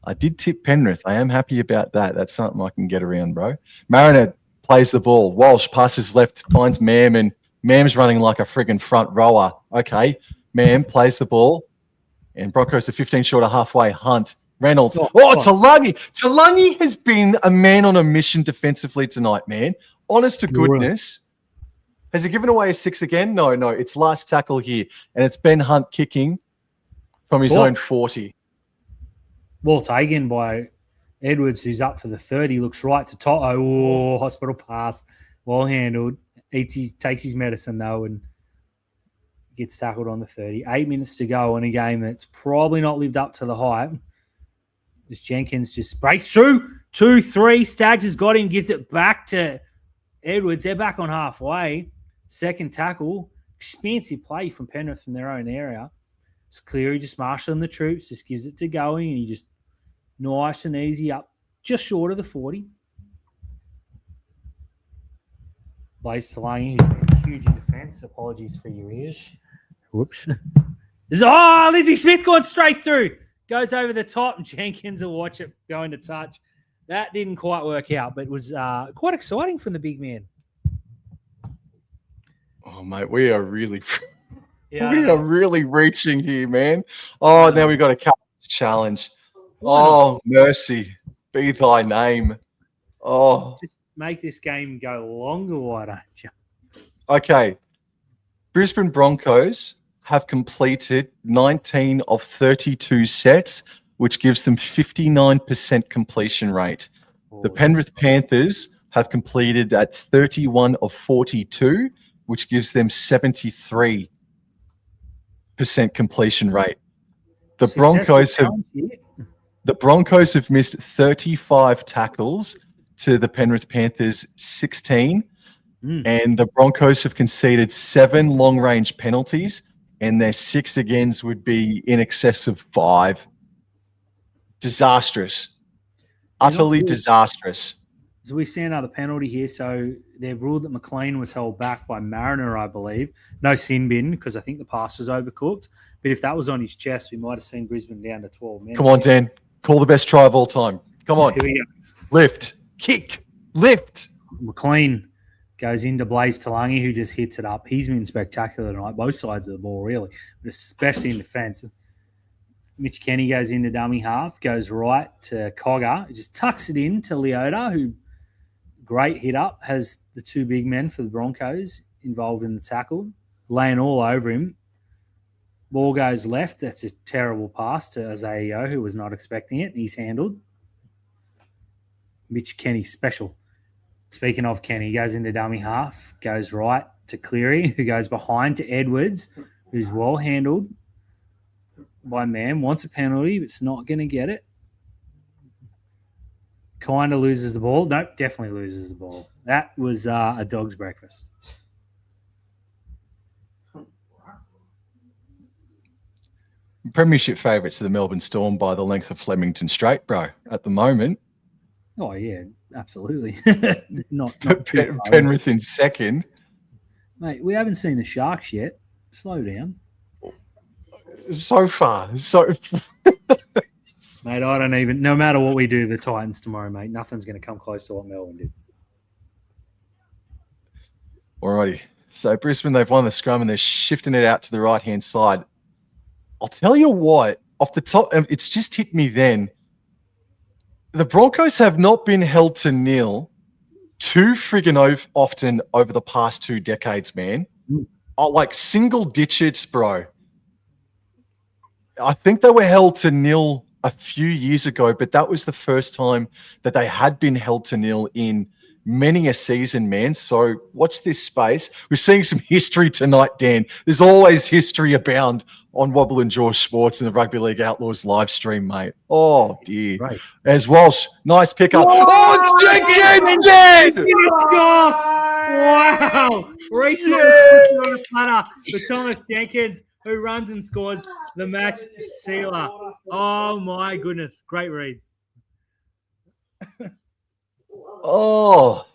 I did tip Penrith. I am happy about that. That's something I can get around, bro. Mariner plays the ball. Walsh passes left, finds Mam, and Mam's running like a friggin' front rower. Okay, Mam plays the ball, and Broncos are 15 short of halfway. Hunt. Reynolds. Talangi. Talangi has been a man on a mission defensively tonight, man. Honest to goodness. Has he given away a 6 again? No. It's last tackle here, and it's Ben Hunt kicking from his own 40. Well taken by Edwards, who's up to the 30. Looks right to Toto. Oh, hospital pass. Well handled. Takes his medicine, though, and gets tackled on the 30. 8 minutes to go in a game that's probably not lived up to the hype. As Jenkins just breaks through. 2-3. Staggs has got him, gives it back to Edwards. They're back on halfway. Second tackle. Expansive play from Penrith from their own area. It's Cleary just marshalling the troops, just gives it to Going, and he just nice and easy up just short of the 40. Blaze Talangi, huge in defence. Apologies for your ears. Whoops. Lindsay Smith going straight through. Goes over the top, and Jenkins will watch it going to touch. That didn't quite work out, but it was quite exciting from the big man. Oh, mate, we are really reaching here, man. Oh, now we've got a captain's challenge. Oh, mercy be thy name. Oh. Just make this game go longer, why don't you? Okay. Brisbane Broncos have completed 19 of 32 sets, which gives them 59% completion rate. The Penrith Panthers have completed at 31 of 42, which gives them 73% completion rate. The Broncos have missed 35 tackles to the Penrith Panthers 16. Mm. And the Broncos have conceded 7 long-range penalties, and their 6 against would be in excess of 5. Disastrous. Utterly disastrous. So we see another penalty here. So they've ruled that McLean was held back by Mariner, I believe. No sin bin because I think the pass was overcooked. But if that was on his chest, we might have seen Brisbane down to 12 minutes. Come on, Dan. Call the best try of all time. Come on. Here we go. Lift. Kick. Lift. McLean goes into Blaze Talangi, who just hits it up. He's been spectacular tonight, both sides of the ball, really, but especially in defence. Mitch Kenny goes into dummy half, goes right to Cogger, just tucks it in to Leota, who great hit up, has the 2 big men for the Broncos involved in the tackle, laying all over him. Ball goes left. That's a terrible pass to Azaio, who was not expecting it. He's handled. Mitch Kenny, special. Speaking of Kenny, he goes into dummy half, goes right to Cleary, who goes behind to Edwards, who's well handled by man, wants a penalty, but it's not going to get it. Kind of loses the ball. Nope, definitely loses the ball. That was a dog's breakfast. Premiership favourites are the Melbourne Storm by the length of Flemington Straight, bro, at the moment. Oh, yeah, absolutely. not Penrith in second. Mate, we haven't seen the Sharks yet. Slow down. So far. Mate, I don't even... No matter what we do to the Titans tomorrow, mate, nothing's going to come close to what Melbourne did. Alrighty. So Brisbane, they've won the scrum and they're shifting it out to the right-hand side. I'll tell you what, off the top, it's just hit me then. The Broncos have not been held to nil too friggin' often over the past 2 decades, man. Like single digits, bro. I think they were held to nil a few years ago, but that was the first time that they had been held to nil in many a season, man. So watch this space. We're seeing some history tonight, Dan. There's always history abound on Wobble and Jaw Sports and the Rugby League Outlaws live stream, mate. Oh, dear. Right. As Walsh, nice pickup. Oh, it's Jenkins, Dan! Let's go! Wow! Reese on the platter for Thomas Jenkins, who runs and scores the match sealer. Oh, my goodness. Great read. Oh,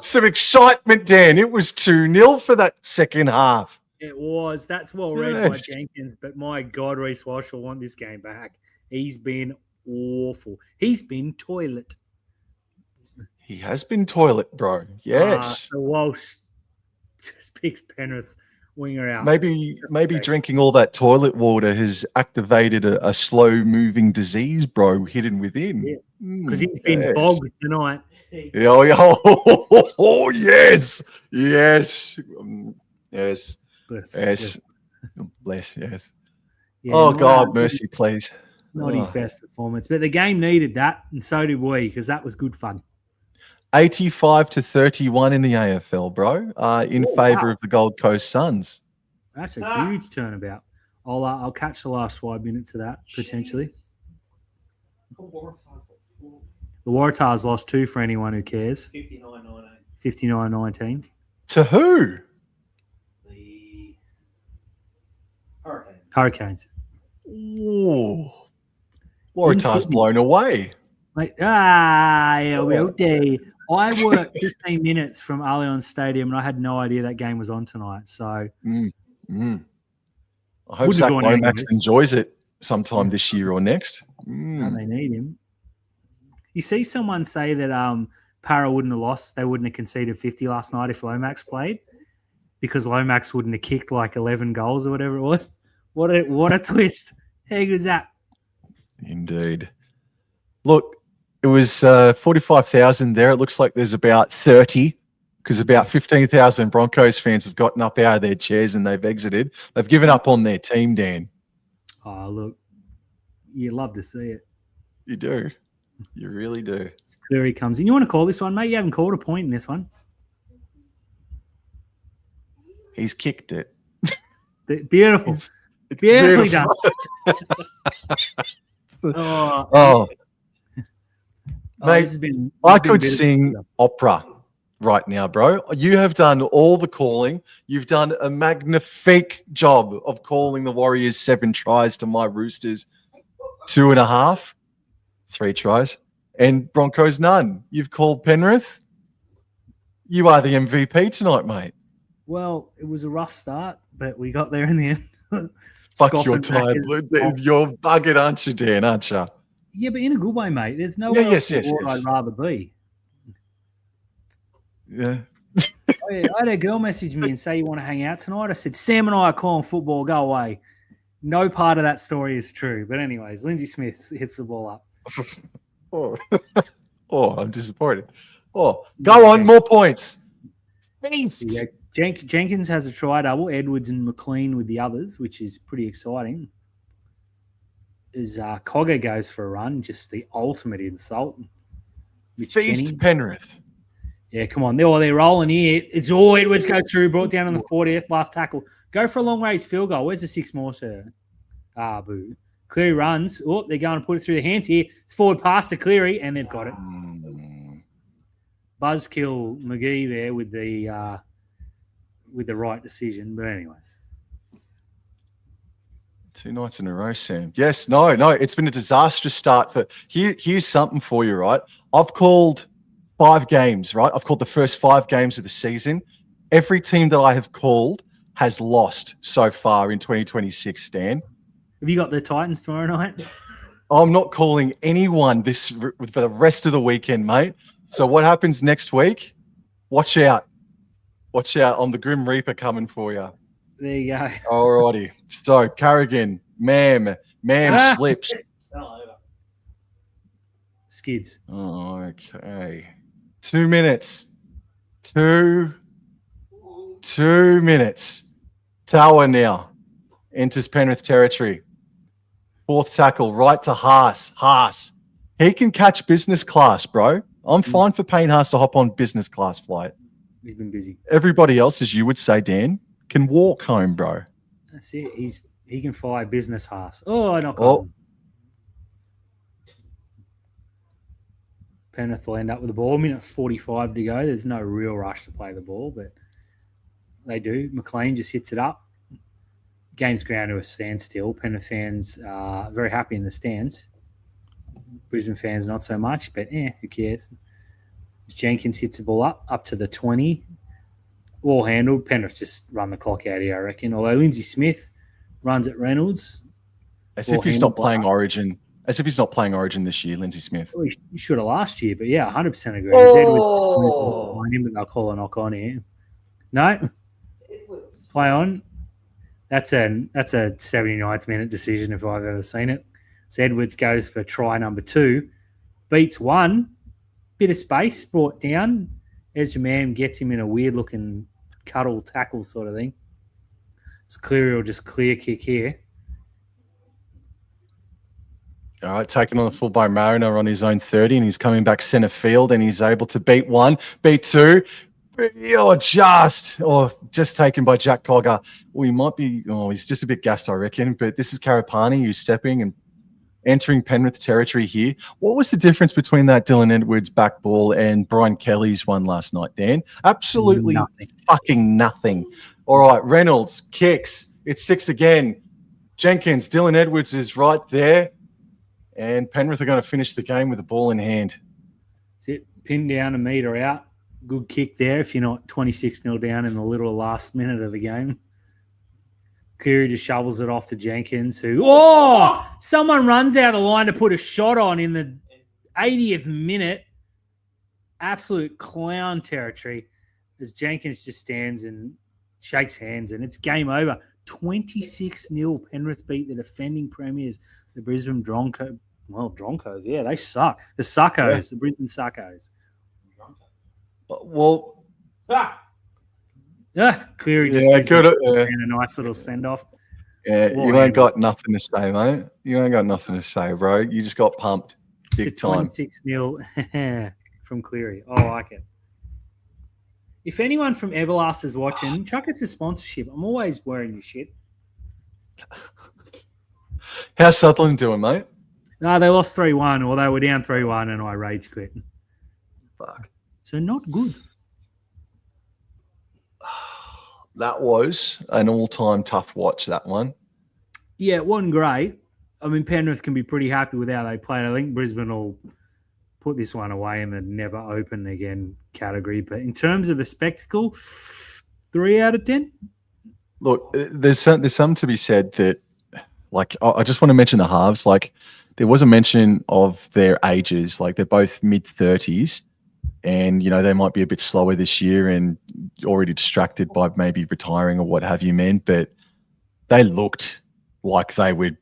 some excitement, Dan. It was 2-0 for that second half. It was. That's well read by Jenkins, but my God, Reece Walsh will want this game back. He's been awful. He's been toilet. He has been toilet, bro. Yes. So Walsh just picks Penrith winger out. Maybe drinking all that toilet water has activated a slow-moving disease, bro, hidden within. Because he's been bogged tonight. Oh, yes. Yes. Yes. Bless, yes. Yeah, oh, God, mercy, please. Not his best performance. But the game needed that, and so did we, because that was good fun. 85-31 in the AFL, bro, in favour of the Gold Coast Suns. That's a huge turnabout. I'll catch the last 5 minutes of that, potentially. The Waratahs lost 2 for anyone who cares. 59-19. 59-19. To who? The Hurricanes. Ooh. Waratahs blown away. Like, okay. I worked 15 minutes from Allianz Stadium and I had no idea that game was on tonight. So I hope Zach Lomax enjoys it sometime this year or next. And they need him. You see someone say that Para wouldn't have lost. They wouldn't have conceded 50 last night if Lomax played because Lomax wouldn't have kicked like 11 goals or whatever it was. What a twist. How good is that? Indeed. Look, it was 45,000 there. It looks like there's about 30 because about 15,000 Broncos fans have gotten up out of their chairs and they've exited. They've given up on their team, Dan. Oh, look. You love to see it. You do. You really do. Cleary comes in. You want to call this one, mate? You haven't called a point in this one. He's kicked it. Beautiful. It's beautifully beautiful. done. Mate, this has been. I it's been a could bit of- sing opera right now, bro. You have done all the calling. You've done a magnifique job of calling the Warriors 7 tries to my Roosters 2.5, 3 tries, and Broncos none. You've called Penrith. You are the MVP tonight, mate. Well, it was a rough start, but we got there in the end. Fuck, Scoffing you're back tired. as- You're buggered, aren't you, Dan? Aren't you? Yeah, but in a good way, mate. There's no Yeah, else yes, yes, in the world yes. I'd rather be. Yeah. I had a girl message me and say, you want to hang out tonight? I said, Sam and I are calling football. Go away. No part of that story is true. But anyways, Lindsay Smith hits the ball up. Oh, I'm disappointed. Oh, go on, more points. Beast. Yeah, Jenkins has a try double. Edwards and McLean with the others, which is pretty exciting. As Cogger goes for a run, just the ultimate insult. Mitch Feast Kenny. Penrith. Yeah, come on. They're rolling here. It's all Edwards go through, brought down on the 40th, last tackle. Go for a long range field goal. Where's the 6 more, sir? Boo. Cleary runs. Oh, they're going to put it through the hands here. It's forward pass to Cleary, and they've got it. Buzzkill McGee there with the right decision. But anyways. 2 nights in a row, Sam. Yes, no. It's been a disastrous start. But here's something for you, right? I've called 5 games, right? I've called the first 5 games of the season. Every team that I have called has lost so far in 2026, Dan. Have you got the Titans tomorrow night? I'm not calling anyone for the rest of the weekend, mate. So what happens next week? Watch out. Watch out. I'm the Grim Reaper coming for you. There you go. Alrighty. So Carrigan, ma'am slips. Skids. Okay. 2 minutes. 2 minutes. Tower now enters Penrith territory. 4th tackle, right to Haas. Haas. He can catch business class, bro. I'm fine for paying Haas to hop on business class flight. He's been busy. Everybody else, as you would say, Dan, can walk home, bro. That's it. He can fly business Haas. Oh, not Oh. Penrith will end up with the ball. 1:45 to go. There's no real rush to play the ball, but they do. McLean just hits it up. Game's ground to a standstill. Penrith fans are very happy in the stands. Brisbane fans not so much, but who cares? Jenkins hits the ball up to the 20. All handled. Penrith just run the clock out here, I reckon. Although Lindsay Smith runs at Reynolds. As if he's not playing Origin. As if he's not playing Origin this year, Lindsay Smith. Well, he should have last year, but yeah, 100% agree. Oh. Edwards, they'll call a knock on here. No? Play on. That's a 79th minute decision if I've ever seen it. So Edwards goes for try number 2. Beats 1. Bit of space brought down. Ezra Mam gets him in a weird-looking cuddle tackle sort of thing. It's Cleary will just clear kick here. All right, taken on the full by Mariner on his own 30, and he's coming back centre field, and he's able to beat 1, beat 2. Just taken by Jack Cogger. Well, he might be, he's just a bit gassed, I reckon. But this is Karapani who's stepping and entering Penrith territory here. What was the difference between that Dylan Edwards back ball and Brian Kelly's one last night, Dan? Absolutely fucking nothing. All right, Reynolds kicks. It's 6 again. Jenkins, Dylan Edwards is right there. And Penrith are going to finish the game with the ball in hand. That's it. Pin down, a metre out. Good kick there if you're not 26-0 down in the little last minute of the game. Cleary just shovels it off to Jenkins, who... Oh! Someone runs out of the line to put a shot on in the 80th minute. Absolute clown territory as Jenkins just stands and shakes hands, and it's game over. 26-0. Penrith beat the defending premiers, the Brisbane Broncos. Well, Broncos, yeah, they suck. The Suckos, the Brisbane Suckos. Well, Cleary just gives good. a nice little send-off. Yeah, you ain't got nothing to say, mate. You ain't got nothing to say, bro. You just got pumped big time. 26-0 from Cleary. I like it. If anyone from Everlast is watching, chuck us a sponsorship. I'm always wearing your shit. How's Sutherland doing, mate? No, they lost 3-1, or they were down 3-1, and I rage quit. Fuck. So not good. That was an all-time tough watch, that one. Yeah, it wasn't great. I mean, Penrith can be pretty happy with how they played. I think Brisbane will put this one away in the never open again category. But in terms of a spectacle, 3 out of 10. Look, there's something to be said that, like, I just want to mention the halves. Like, there was a mention of their ages. Like, they're both mid-30s. And, they might be a bit slower this year and already distracted by maybe retiring or what have you, man. But they looked like they were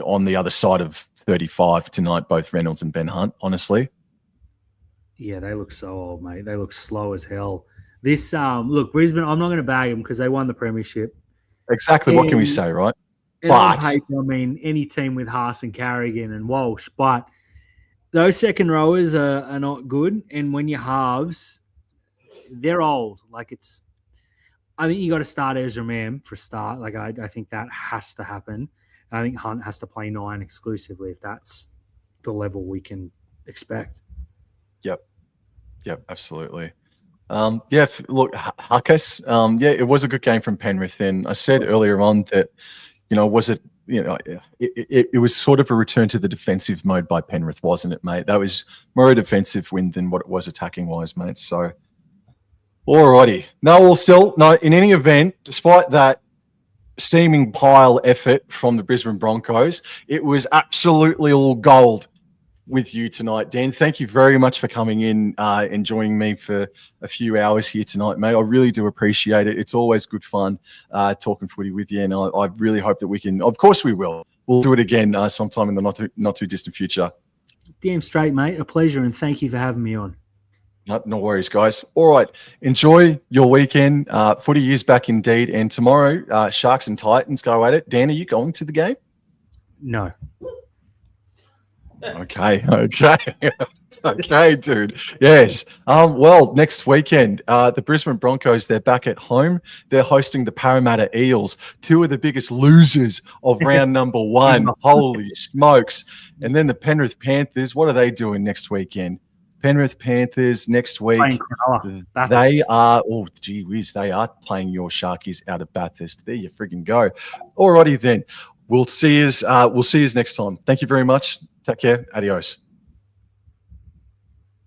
on the other side of 35 tonight, both Reynolds and Ben Hunt, honestly. Yeah, they look so old, mate. They look slow as hell. This, look, Brisbane, I'm not going to bag them because they won the premiership. Exactly. What can we say, right? And on paper, I mean, any team with Haas and Carrigan and Walsh, but those second rowers are not good. And when you halves, they're old. Like, I think you got to start Ezra Mam for a start. Like, I think that has to happen. I think Hunt has to play 9 exclusively if that's the level we can expect. Yep, absolutely. Look, Huckus, it was a good game from Penrith. And I said earlier on that, it was sort of a return to the defensive mode by Penrith, wasn't it, mate? That was more a defensive win than what it was attacking-wise, mate. So, alrighty. In any event, despite that steaming pile effort from the Brisbane Broncos, it was absolutely all gold with you tonight, Dan. Thank you very much for coming in and joining me for a few hours here tonight, mate. I really do appreciate it. It's always good fun talking footy with you, and I really hope that we can. Of course, we will. We'll do it again sometime in the not too distant future. Damn straight, mate. A pleasure, and thank you for having me on. No worries, guys. All right, enjoy your weekend. Footy is back indeed, and tomorrow, Sharks and Titans go at it. Dan, are you going to the game? No. Okay, dude. Yes. Well, next weekend, the Brisbane Broncos, they're back at home. They're hosting the Parramatta Eels, 2 of the biggest losers of round number 1. Holy smokes. And then the Penrith Panthers, what are they doing next weekend? Penrith Panthers next week. They are, gee whiz, they are playing your Sharkies out of Bathurst. There you friggin' go. Alrighty then. We'll see you next time. Thank you very much. Take care. Adios.